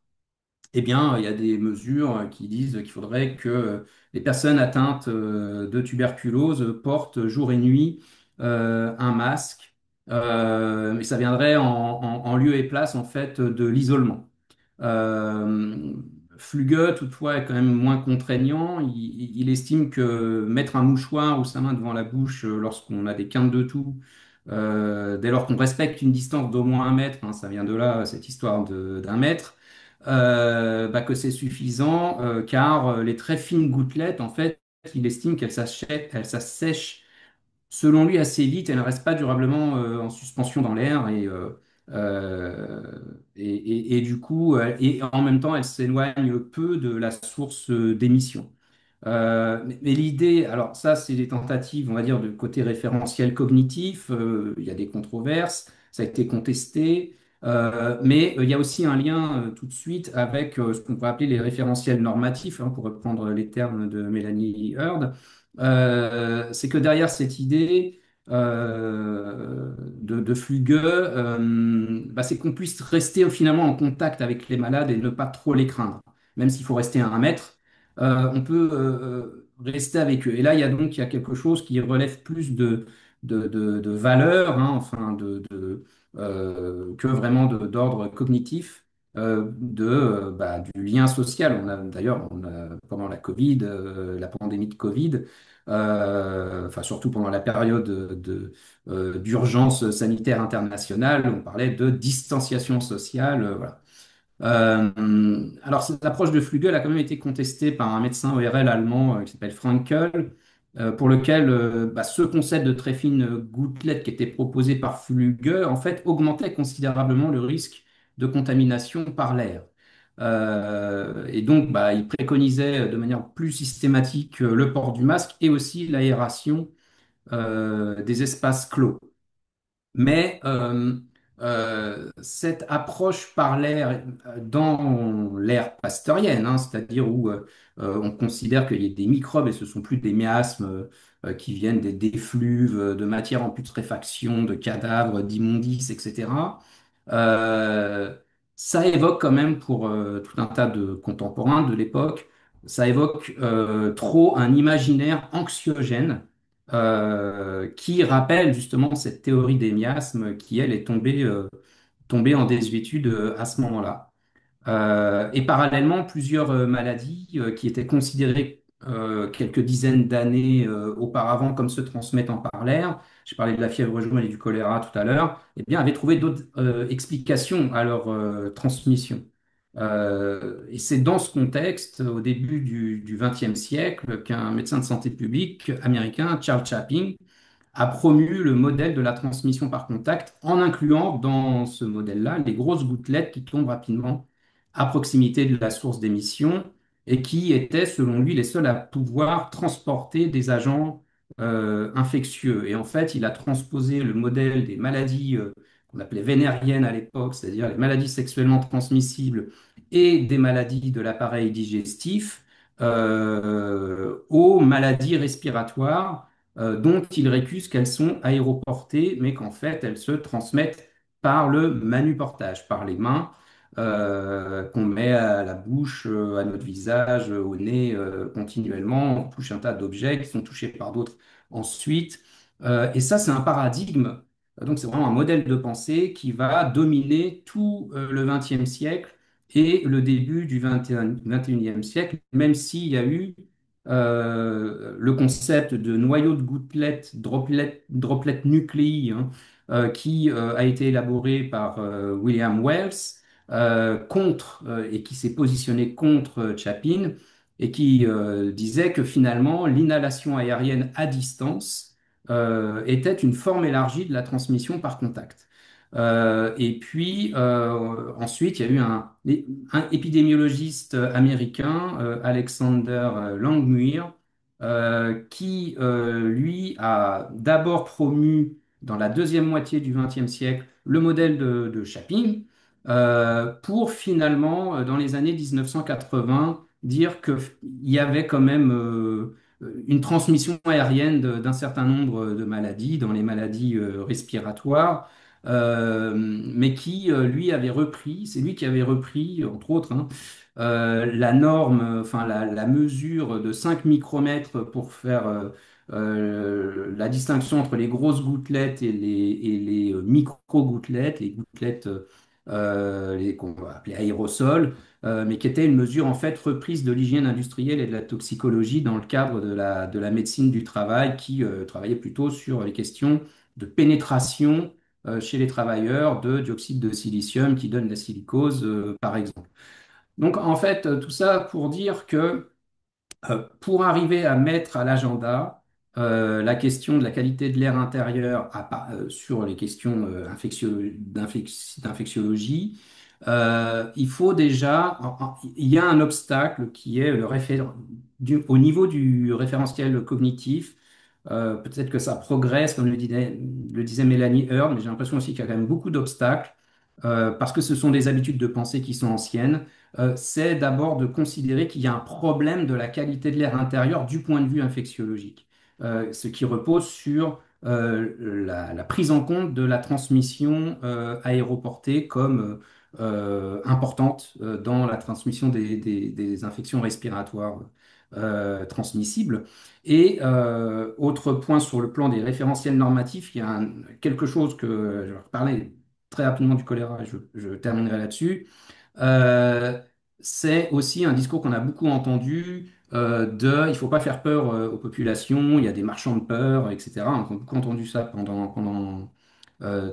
Eh bien, il y a des mesures qui disent qu'il faudrait que les personnes atteintes de tuberculose portent jour et nuit un masque, mais ça viendrait en lieu et place en fait de l'isolement. Euh, Flugue, toutefois, est quand même moins contraignant. Il estime que mettre un mouchoir ou sa main devant la bouche lorsqu'on a des quintes de toux, dès lors qu'on respecte une distance d'au moins 1 mètre, hein, ça vient de là, cette histoire d'1 mètre, bah, que c'est suffisant, car les très fines gouttelettes, en fait, il estime qu'elles s'assèchent selon lui assez vite, elles ne restent pas durablement en suspension dans l'air et du coup, et en même temps, elles s'éloignent peu de la source d'émission. Mais l'idée, alors ça, c'est des tentatives, on va dire, de côté référentiel cognitif. Il y a des controverses, ça a été contesté, mais il y a aussi un lien tout de suite avec ce qu'on pourrait appeler les référentiels normatifs, hein, pour reprendre les termes de Mélanie Heard. C'est que derrière cette idée de Flugue, bah, c'est qu'on puisse rester finalement en contact avec les malades et ne pas trop les craindre, même s'il faut rester à 1 mètre on peut rester avec eux. Et là, il y a quelque chose qui relève plus de valeur, hein, enfin, que vraiment d'ordre cognitif, du lien social. D'ailleurs, pendant la Covid, la pandémie de Covid, enfin, surtout pendant la période d'urgence sanitaire internationale, on parlait de distanciation sociale. Voilà. Alors, cette approche de Flügel a quand même été contestée par un médecin ORL allemand qui s'appelle Frankel, pour lequel ce concept de très fine gouttelette qui était proposé par Flügel, en fait, augmentait considérablement le risque de contamination par l'air. Et donc, il préconisait de manière plus systématique le port du masque et aussi l'aération des espaces clos. Mais cette approche par l'air dans l'ère pasteurienne, hein, c'est-à-dire où on considère qu'il y a des microbes et ce sont plus des miasmes qui viennent des effluves de matière en putréfaction, de cadavres, d'immondices, etc. euh, Ça évoque quand même pour tout un tas de contemporains de l'époque, ça évoque trop un imaginaire anxiogène qui rappelle justement cette théorie des miasmes qui, elle, est tombée en désuétude à ce moment-là. Et parallèlement, plusieurs maladies qui étaient considérées quelques dizaines d'années auparavant comme se transmettant par l'air, j'ai parlé de la fièvre jaune et du choléra tout à l'heure, eh bien, avaient trouvé d'autres explications à leur transmission. Et c'est dans ce contexte, au début du XXe siècle, qu'un médecin de santé publique américain, Charles Chaplin, a promu le modèle de la transmission par contact en incluant dans ce modèle-là les grosses gouttelettes qui tombent rapidement à proximité de la source d'émission et qui étaient, selon lui, les seuls à pouvoir transporter des agents infectieux. Et en fait, il a transposé le modèle des maladies qu'on appelait vénériennes à l'époque, c'est-à-dire les maladies sexuellement transmissibles et des maladies de l'appareil digestif, aux maladies respiratoires dont il récuse qu'elles sont aéroportées, mais qu'en fait elles se transmettent par le manuportage, par les mains qu'on met à la bouche, à notre visage, au nez continuellement. On touche un tas d'objets qui sont touchés par d'autres ensuite. Et ça, c'est un paradigme. Donc c'est vraiment un modèle de pensée qui va dominer tout le XXe siècle et le début du XXIe siècle, même s'il y a eu le concept de noyau de gouttelettes, droplet nuclei, hein, qui a été élaboré par William Wells, et qui s'est positionné contre Chapin et qui disait que finalement l'inhalation aérienne à distance était une forme élargie de la transmission par contact. Et puis ensuite, il y a eu un épidémiologiste américain, Alexander Langmuir, qui lui a d'abord promu dans la deuxième moitié du XXe siècle le modèle de Chapin, pour finalement, dans les années 1980, dire qu'il y avait quand même une transmission aérienne d'un certain nombre de maladies, dans les maladies respiratoires, mais qui, lui, avait repris, c'est lui qui avait repris, entre autres, hein, la norme, enfin la mesure de 5 micromètres pour faire la distinction entre les grosses gouttelettes et les micro-gouttelettes, les gouttelettes qu'on va appeler aérosols, mais qui était une mesure en fait reprise de l'hygiène industrielle et de la toxicologie dans le cadre de la médecine du travail qui travaillait plutôt sur les questions de pénétration chez les travailleurs de dioxyde de silicium qui donne la silicose, par exemple. Donc en fait, tout ça pour dire que pour arriver à mettre à l'agenda la question de la qualité de l'air intérieur sur les questions d'infectiologie, il faut déjà, il y a un obstacle qui est au niveau du référentiel cognitif. Peut-être que ça progresse, comme le disait Mélanie Heard, mais j'ai l'impression aussi qu'il y a quand même beaucoup d'obstacles, parce que ce sont des habitudes de pensée qui sont anciennes. C'est d'abord de considérer qu'il y a un problème de la qualité de l'air intérieur du point de vue infectiologique, ce qui repose sur la prise en compte de la transmission aéroportée comme importante dans la transmission des infections respiratoires transmissibles. Et autre point sur le plan des référentiels normatifs, il y a quelque chose que je vais reparler très rapidement du choléra, et je terminerai là-dessus. Euh, c'est aussi un discours qu'on a beaucoup entendu il ne faut pas faire peur aux populations, il y a des marchands de peur, etc. On a beaucoup entendu ça pendant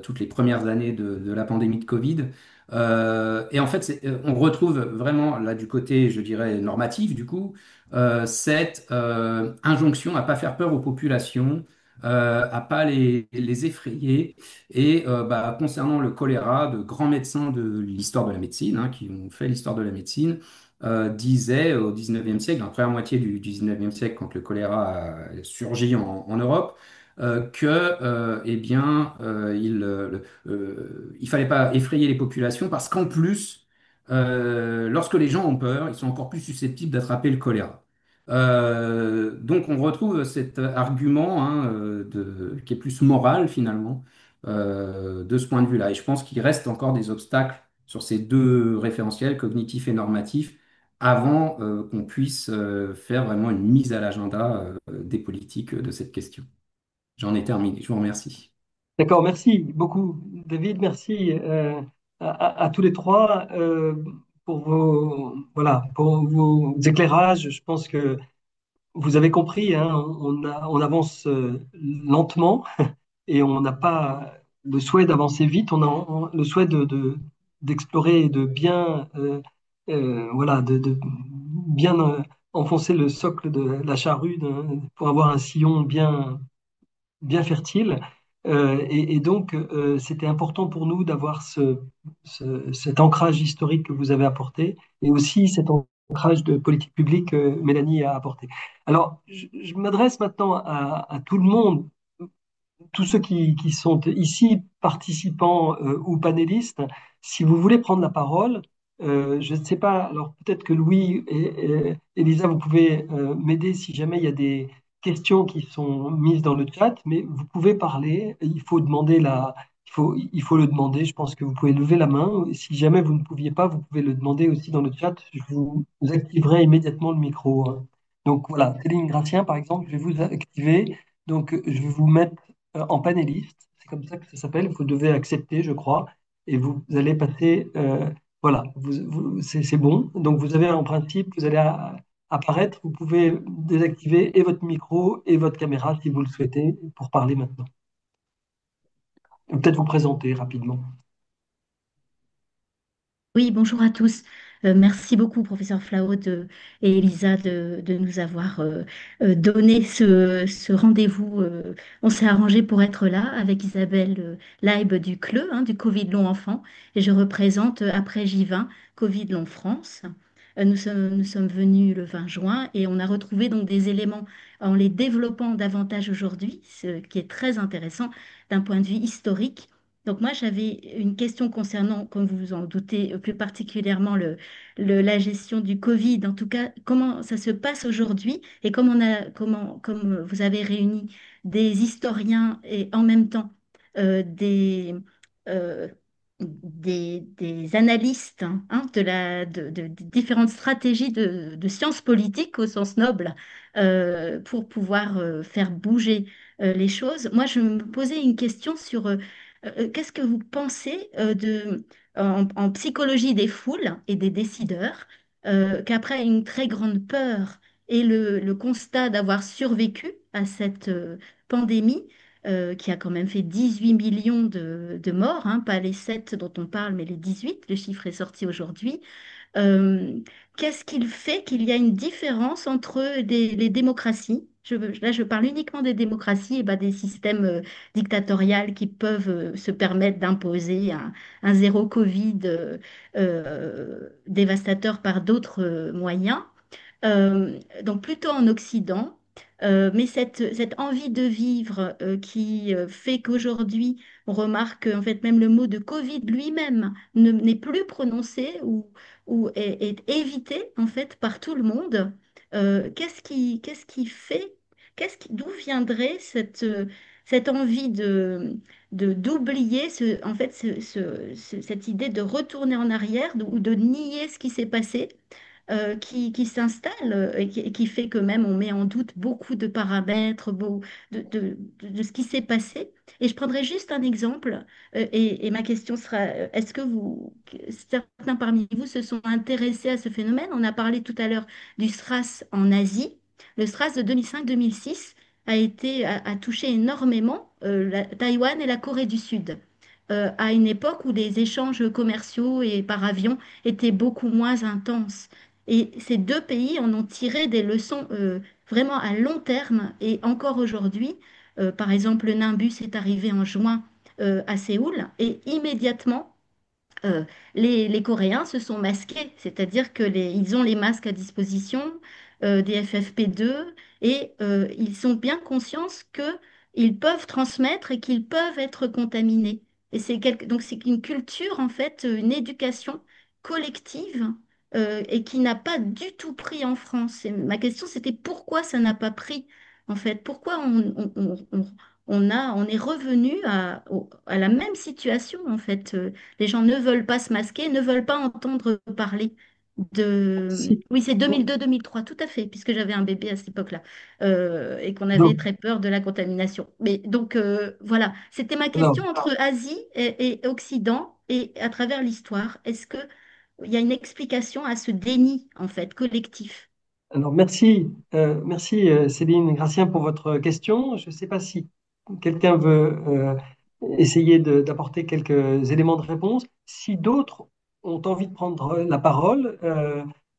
toutes les premières années de la pandémie de Covid. Et en fait, on retrouve vraiment là du côté, je dirais, normatif, du coup, cette injonction à pas faire peur aux populations, à pas les effrayer. Et concernant le choléra, de grands médecins de l'histoire de la médecine, hein, qui ont fait l'histoire de la médecine, disaient au 19e siècle, dans la première moitié du 19e siècle, quand le choléra a surgi en Europe, que eh bien, il fallait pas effrayer les populations parce qu'en plus, lorsque les gens ont peur, ils sont encore plus susceptibles d'attraper le choléra. Donc on retrouve cet argument, hein, qui est plus moral finalement, de ce point de vue-là. Et je pense qu'il reste encore des obstacles sur ces deux référentiels, cognitifs et normatifs, avant qu'on puisse faire vraiment une mise à l'agenda des politiques de cette question. J'en ai terminé, je vous remercie. D'accord, merci beaucoup, David. Merci à tous les trois pour vos éclairages. Je pense que vous avez compris, hein, on avance lentement et on n'a pas le souhait d'avancer vite. On a le souhait d'explorer et de bien, de bien enfoncer le socle de la charrue pour avoir un sillon bien fertile. Et donc, c'était important pour nous d'avoir cet ancrage historique que vous avez apporté et aussi cet ancrage de politique publique que Mélanie a apporté. Alors, je m'adresse maintenant à tout le monde, tous ceux qui sont ici participants ou panélistes. Si vous voulez prendre la parole, je ne sais pas, alors peut-être que Louis et Elisa, vous pouvez m'aider si jamais il y a des questions qui sont mises dans le chat, mais vous pouvez parler, il faut le demander, je pense que vous pouvez lever la main. Si jamais vous ne pouviez pas, vous pouvez le demander aussi dans le chat, je vous activerai immédiatement le micro, hein. Donc voilà, Céline Gratien, par exemple, je vais vous activer. Donc, je vais vous mettre en panéliste. C'est comme ça que ça s'appelle. Vous devez accepter, je crois. Et vous allez passer. Voilà, c'est bon. Donc, vous avez en principe, vous allez apparaître. Vous pouvez désactiver et votre micro et votre caméra si vous le souhaitez pour parler maintenant. Peut-être vous présenter rapidement. Oui, bonjour à tous. Merci beaucoup, professeur Flao et Elisa, de nous avoir donné ce rendez-vous. On s'est arrangé pour être là avec Isabelle Laïbe du CLE, hein, du Covid long enfant, et je représente après J20 Covid long France. Nous sommes venus le 20 juin et on a retrouvé donc des éléments en les développant davantage aujourd'hui, ce qui est très intéressant d'un point de vue historique. Donc moi, j'avais une question concernant, comme vous vous en doutez, plus particulièrement la gestion du Covid. En tout cas, comment ça se passe aujourd'hui et comme vous avez réuni des historiens et en même temps euh, des, euh, des analystes, hein, de différentes stratégies de sciences politiques au sens noble pour pouvoir faire bouger les choses. Moi, je me posais une question sur qu'est-ce que vous pensez en psychologie des foules et des décideurs, qu'après une très grande peur et le constat d'avoir survécu à cette pandémie, qui a quand même fait 18 millions de morts, hein, pas les 7 dont on parle, mais les 18, le chiffre est sorti aujourd'hui. Euh, Qu'est-ce qu'il fait qu'il y a une différence entre les démocraties? Là, je parle uniquement des démocraties et pas des systèmes dictatoriaux qui peuvent se permettre d'imposer un zéro Covid dévastateur par d'autres moyens. Donc plutôt en Occident. Mais cette envie de vivre qui fait qu'aujourd'hui, on remarque qu'en fait même le mot de Covid lui-même n'est plus prononcé ou est évité en fait par tout le monde. Qu'est-ce qui fait, d'où viendrait cette envie d'oublier en fait, cette idée de retourner en arrière ou de nier ce qui s'est passé qui s'installe et qui fait que même on met en doute beaucoup de paramètres de ce qui s'est passé. Et je prendrai juste un exemple et ma question sera, est-ce que certains parmi vous se sont intéressés à ce phénomène? On a parlé tout à l'heure du SRAS en Asie. Le SRAS de 2005-2006 a touché énormément Taïwan et la Corée du Sud. À une époque où les échanges commerciaux et par avion étaient beaucoup moins intenses. Et ces deux pays en ont tiré des leçons vraiment à long terme. Et encore aujourd'hui, par exemple, le Nimbus est arrivé en juin à Séoul et immédiatement, euh, les Coréens se sont masqués, c'est-à-dire ils ont les masques à disposition, des FFP2, et ils ont bien conscience qu'ils peuvent transmettre et qu'ils peuvent être contaminés. Et donc c'est une culture, en fait, une éducation collective et qui n'a pas du tout pris en France. Et ma question, c'était pourquoi ça n'a pas pris, en fait? Pourquoi on est revenu à la même situation, en fait? Les gens ne veulent pas se masquer, ne veulent pas entendre parler de... Si. Oui, c'est 2002-2003, tout à fait, puisque j'avais un bébé à cette époque-là et qu'on avait Donc, très peur de la contamination. Mais donc, voilà, c'était ma alors, question entre Asie et Occident et à travers l'histoire. Est-ce que il y a une explication à ce déni, en fait, collectif? Alors, merci Céline Gratien pour votre question. Je ne sais pas si quelqu'un veut essayer d'apporter quelques éléments de réponse. Si d'autres ont envie de prendre la parole,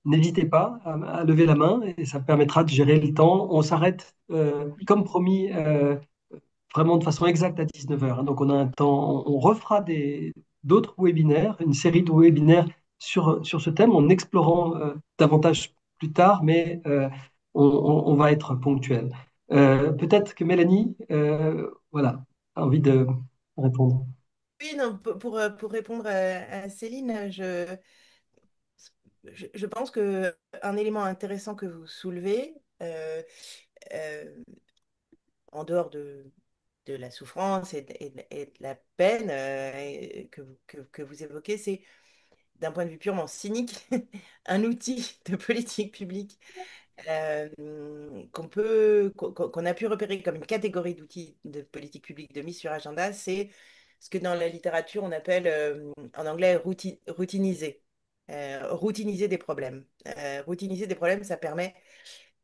n'hésitez pas à lever la main et ça permettra de gérer le temps. On s'arrête, comme promis, vraiment de façon exacte à 19 heures. Donc, on a un temps, on refera d'autres webinaires, une série de webinaires sur ce thème en explorant davantage plus tard, mais on va être ponctuel. Peut-être que Mélanie, voilà, a envie de répondre. Oui, non, pour répondre à Céline, je pense que un élément intéressant que vous soulevez, euh, en dehors de la souffrance et de la peine que vous évoquez, c'est d'un point de vue purement cynique, un outil de politique publique qu'on a pu repérer comme une catégorie d'outils de politique publique de mise sur agenda, c'est ce que dans la littérature on appelle en anglais routiniser. Routiniser des problèmes. Routiniser des problèmes,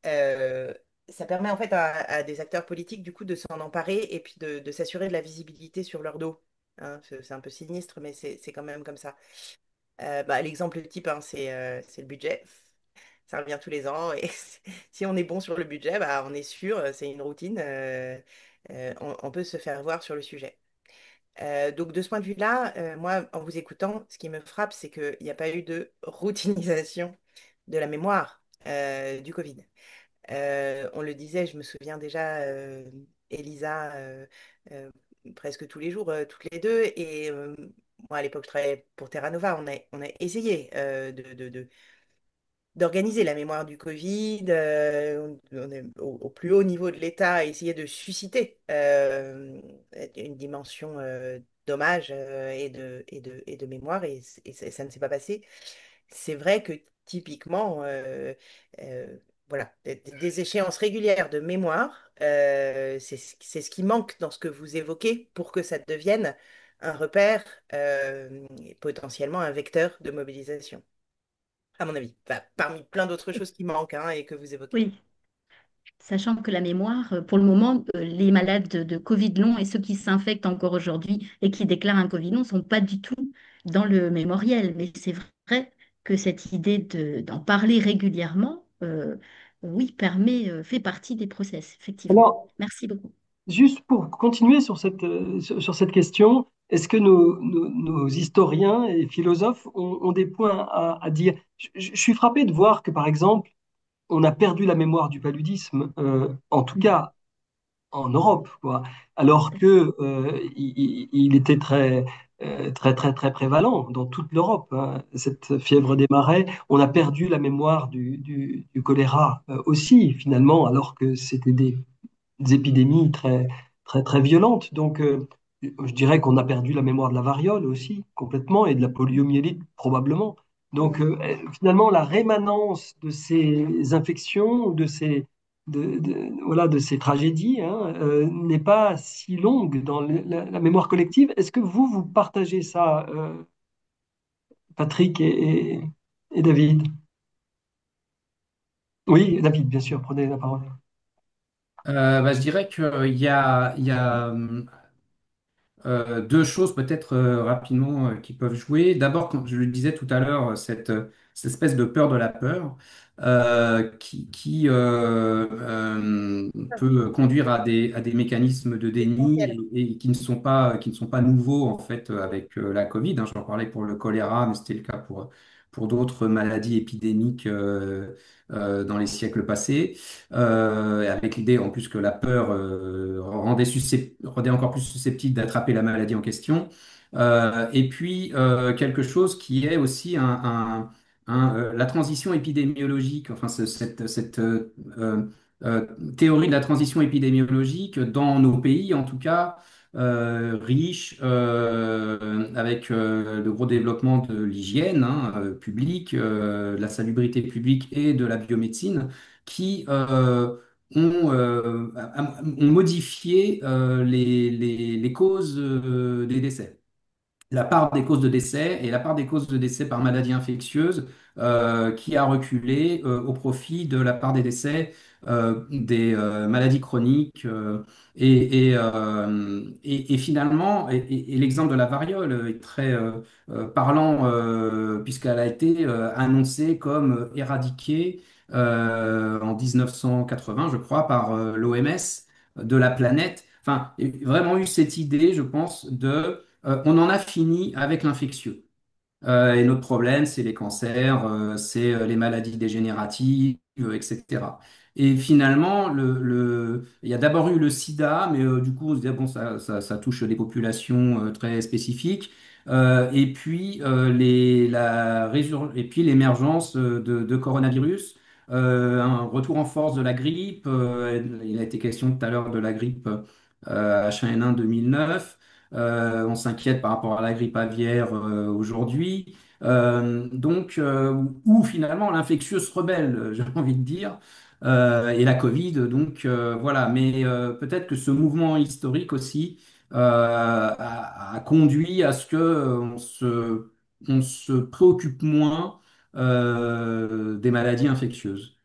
euh, ça permet en fait à des acteurs politiques du coup de s'en emparer et puis de s'assurer de la visibilité sur leur dos. Hein, c'est un peu sinistre, mais c'est quand même comme ça. L'exemple type, hein, c'est le budget. Ça revient tous les ans et si on est bon sur le budget, on est sûr, c'est une routine, on peut se faire voir sur le sujet. Donc de ce point de vue-là, moi, en vous écoutant, ce qui me frappe, c'est qu'il n'y a pas eu de routinisation de la mémoire du Covid. On le disait, je me souviens déjà, Elisa, euh, presque tous les jours, toutes les deux. Et moi, à l'époque, je travaillais pour Terra Nova. On a essayé d'organiser la mémoire du Covid, on est au plus haut niveau de l'État, à essayer de susciter une dimension d'hommage et de mémoire, et ça ne s'est pas passé. C'est vrai que typiquement, voilà, des échéances régulières de mémoire, c'est ce qui manque dans ce que vous évoquez pour que ça devienne un repère et potentiellement un vecteur de mobilisation à mon avis. Enfin, parmi plein d'autres choses qui manquent hein, et que vous évoquez. Oui, sachant que la mémoire, pour le moment, les malades de Covid long et ceux qui s'infectent encore aujourd'hui et qui déclarent un Covid long ne sont pas du tout dans le mémoriel. Mais c'est vrai que cette idée d'en parler régulièrement, oui, fait partie des process, effectivement. Alors, Merci beaucoup. juste pour continuer sur cette question, est-ce que nos historiens et philosophes ont des points à dire? Je suis frappé de voir que, par exemple, on a perdu la mémoire du paludisme, en tout cas en Europe, quoi, alors que il était très prévalent dans toute l'Europe, hein, cette fièvre des marais. On a perdu la mémoire du choléra aussi, finalement, alors que c'était des épidémies très violentes. Donc, je dirais qu'on a perdu la mémoire de la variole aussi, complètement, et de la poliomyélite, probablement. Donc, finalement, la rémanence de ces infections ou voilà, de ces tragédies hein, n'est pas si longue dans la mémoire collective. Est-ce que vous partagez ça, Patrick et David? Oui, David, bien sûr, prenez la parole. Je dirais qu'il y a deux choses peut-être rapidement qui peuvent jouer. D'abord, comme je le disais tout à l'heure, cette espèce de peur de la peur qui peut conduire à des mécanismes de déni Essentiel. et qui ne sont pas nouveaux en fait avec la Covid. Hein. J'en parlais pour le choléra, mais c'était le cas pour d'autres maladies épidémiques dans les siècles passés avec l'idée en plus que la peur rendait encore plus susceptible d'attraper la maladie en question. Et puis quelque chose qui est aussi la transition épidémiologique, enfin cette euh, théorie de la transition épidémiologique dans nos pays, en tout cas. Riches, avec le gros développement de l'hygiène hein, publique, de la salubrité publique et de la biomédecine, qui ont modifié les causes des décès, la part des causes de décès et la part des causes de décès par maladie infectieuse qui a reculé au profit de la part des décès des maladies chroniques et finalement et l'exemple de la variole est très parlant puisqu'elle a été annoncée comme éradiquée en 1980 je crois par l'OMS de la planète. Enfin, il y a vraiment eu cette idée, je pense, on en a fini avec l'infectieux. Et notre problème, c'est les cancers, c'est les maladies dégénératives, etc. Et finalement, il y a d'abord eu le sida, mais du coup, on se dit, bon, ça touche des populations très spécifiques. Et puis, et puis l'émergence de coronavirus, un retour en force de la grippe. Il a été question tout à l'heure de la grippe H1N1 2009. On s'inquiète par rapport à la grippe aviaire aujourd'hui. Où finalement l'infectieux se rebelle, j'ai envie de dire, et la Covid. Donc voilà, mais peut-être que ce mouvement historique aussi a conduit à ce que on se préoccupe moins des maladies infectieuses.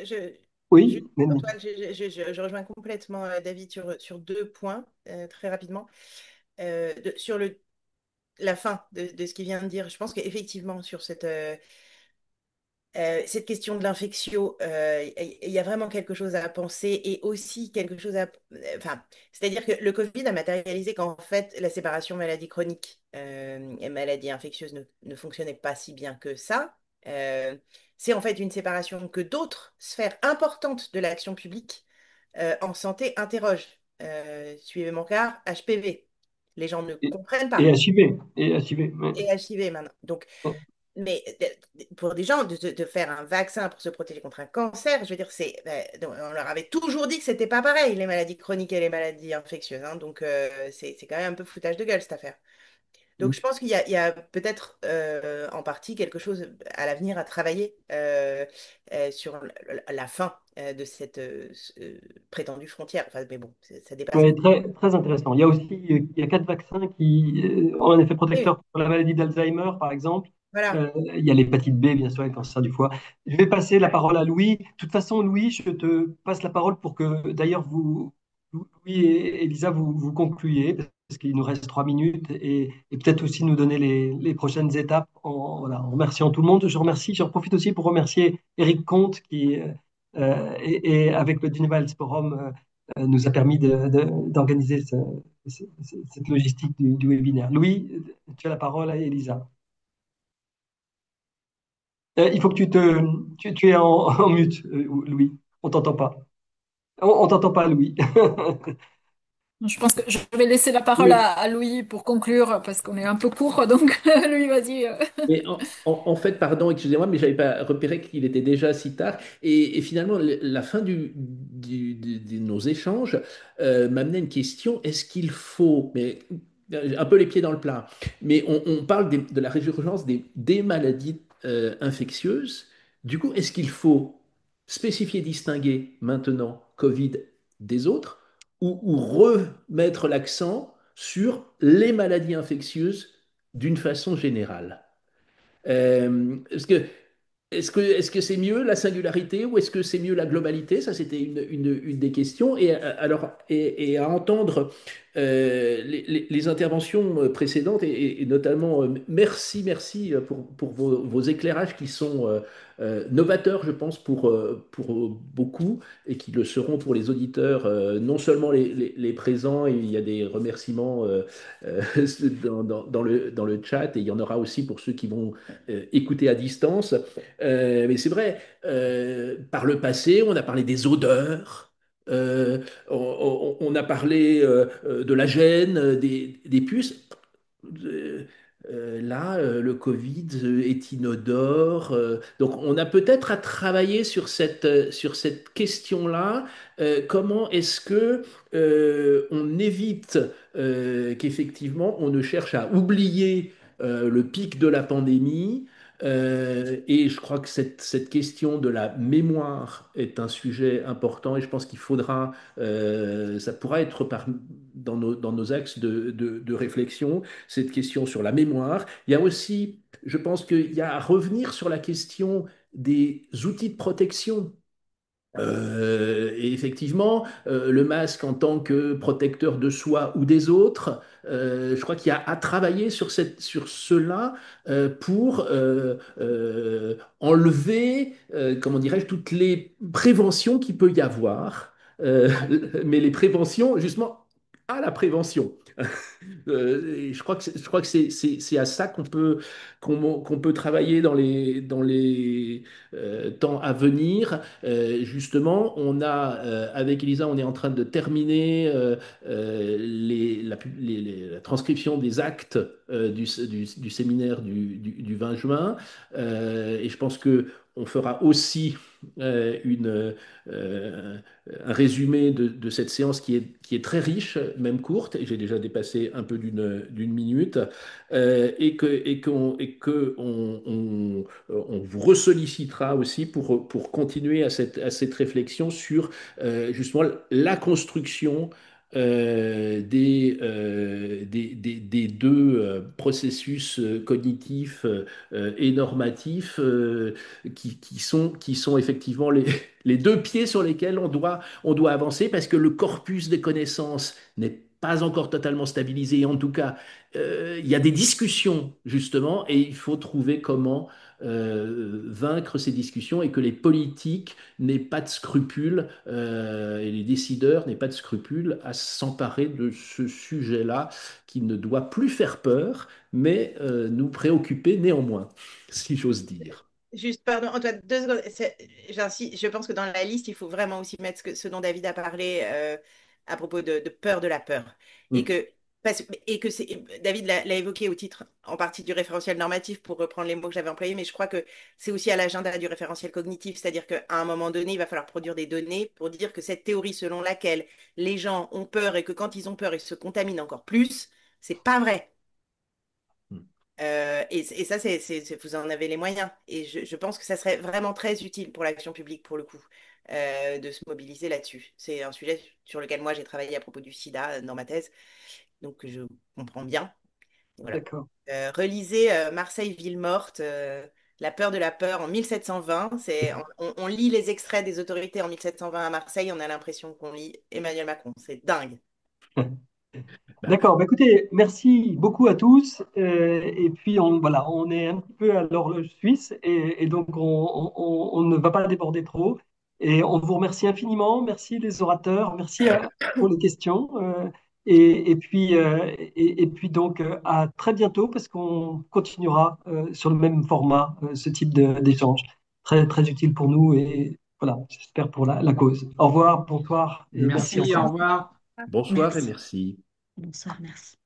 Je, Oui, Juste, Antoine, je rejoins complètement David sur deux points, très rapidement. Sur le la fin de ce qu'il vient de dire. Je pense qu'effectivement, sur cette question de l'infectio, il y a vraiment quelque chose à penser et aussi quelque chose à... Enfin, c'est-à-dire que le Covid a matérialisé qu'en fait, la séparation maladie chronique et maladie infectieuse ne fonctionnait pas si bien que ça. Euh, c'est en fait une séparation que d'autres sphères importantes de l'action publique en santé interrogent. Suivez mon cas, HPV. Les gens ne Et, comprennent et pas. HIV, et HIV. Ouais. Et HIV maintenant. Donc, mais pour des gens, de faire un vaccin pour se protéger contre un cancer, je veux dire, on leur avait toujours dit que c'était pas pareil, les maladies chroniques et les maladies infectieuses, hein. Donc, c'est quand même un peu foutage de gueule, cette affaire. Donc, je pense qu'il y a peut-être en partie quelque chose à l'avenir à travailler sur la fin de cette prétendue frontière. Enfin, mais bon, ça dépasse Ouais, mon... très, très intéressant. Il y a aussi il y a 4 vaccins qui ont un effet Oui, protecteur pour la maladie d'Alzheimer, par exemple. voilà. Il y a l'hépatite B, bien sûr, et le cancer du foie. Je vais passer la parole à Louis. De toute façon, Louis, je te passe la parole pour que, d'ailleurs, Louis et Elisa, vous concluiez, parce qu'il nous reste 3 minutes, et peut-être aussi nous donner les prochaines étapes voilà, en remerciant tout le monde. Je profite aussi pour remercier Eric Comte, qui, et avec le Geneva Health Forum, nous a permis d'organiser cette logistique du webinaire. Louis, tu as la parole à Elisa. Il faut que tu es en mute, Louis. On t'entend pas. On t'entend pas, Louis. Je pense que je vais laisser la parole Oui. à Louis pour conclure parce qu'on est un peu court, donc Louis, vas-y. Mais en fait, pardon, excusez-moi, mais j'avais pas repéré qu'il était déjà si tard. Et finalement, la fin de nos échanges m'amenait une question. Est-ce qu'il faut, mais un peu les pieds dans le plat, mais on parle de la résurgence des maladies infectieuses. Du coup, est-ce qu'il faut spécifier, distinguer maintenant Covid des autres ou remettre l'accent sur les maladies infectieuses d'une façon générale? Est-ce que est-ce que c'est mieux la singularité ou est-ce que c'est mieux la globalité? Ça, c'était une des questions. Et alors, et à entendre les interventions précédentes et notamment merci pour vos éclairages qui sont novateurs, je pense, pour beaucoup et qui le seront pour les auditeurs, non seulement les présents, et il y a des remerciements euh, dans le chat et il y en aura aussi pour ceux qui vont écouter à distance. Mais c'est vrai, par le passé, on a parlé des odeurs, on a parlé de la gêne, des puces. Euh, Là, le Covid est inodore. Donc, on a peut-être à travailler sur cette question-là. Comment est-ce que on évite qu'effectivement on ne cherche à oublier le pic de la pandémie? Et je crois que cette question de la mémoire est un sujet important et je pense qu'il faudra, ça pourra être dans nos axes de réflexion, cette question sur la mémoire. Il y a aussi, je pense qu'il y a à revenir sur la question des outils de protection. Et effectivement, le masque en tant que protecteur de soi ou des autres, je crois qu'il y a à travailler sur cela pour enlever, comment dirais-je, toutes les préventions qu'il peut y avoir, mais les préventions, justement, à la prévention. Et je crois que c'est à ça qu'on peut travailler dans les temps à venir. Justement, avec Elisa, on est en train de terminer la transcription des actes du séminaire du 20 juin. Et je pense que on fera aussi euh, un résumé de cette séance qui est très riche, même courte, et j'ai déjà dépassé un peu d'une minute, et que on vous ressollicitera aussi pour continuer à cette réflexion sur justement la construction des deux processus cognitifs et normatifs qui sont effectivement les deux pieds sur lesquels on doit avancer parce que le corpus des connaissances n'est pas encore totalement stabilisé. En tout cas, il y a des discussions, justement, et il faut trouver comment vaincre ces discussions et que les politiques n'aient pas de scrupules et les décideurs n'aient pas de scrupules à s'emparer de ce sujet-là qui ne doit plus faire peur, mais nous préoccuper néanmoins, si j'ose dire. Juste, pardon, Antoine, 2 secondes. J'insiste, je pense que dans la liste, il faut vraiment aussi mettre ce dont David a parlé à propos de peur de la peur. Et Mm. que, David l'a évoqué au titre en partie du référentiel normatif pour reprendre les mots que j'avais employés, mais je crois que c'est aussi à l'agenda du référentiel cognitif, c'est-à-dire qu'à un moment donné, il va falloir produire des données pour dire que cette théorie selon laquelle les gens ont peur et que quand ils ont peur, ils se contaminent encore plus, c'est pas vrai. Mm. Et ça, vous en avez les moyens. Et je pense que ça serait vraiment très utile pour l'action publique, pour le coup, de se mobiliser là-dessus. C'est un sujet sur lequel moi j'ai travaillé à propos du sida dans ma thèse, donc je comprends bien. Voilà. D'accord. Relisez Marseille, ville morte, La peur de la peur en 1720. On lit les extraits des autorités en 1720 à Marseille, on a l'impression qu'on lit Emmanuel Macron. C'est dingue. Bah, D'accord. Bah, écoutez, merci beaucoup à tous. Et puis, voilà, on est un petit peu à l'horloge suisse et donc on ne va pas déborder trop. Et on vous remercie infiniment. Merci les orateurs. Merci pour les questions. Et puis donc à très bientôt parce qu'on continuera sur le même format, ce type d'échange. Très, très utile pour nous et voilà, j'espère pour la cause. Au revoir, bonsoir et merci Merci, au encore. revoir. bonsoir et Merci. merci. Bonsoir, merci.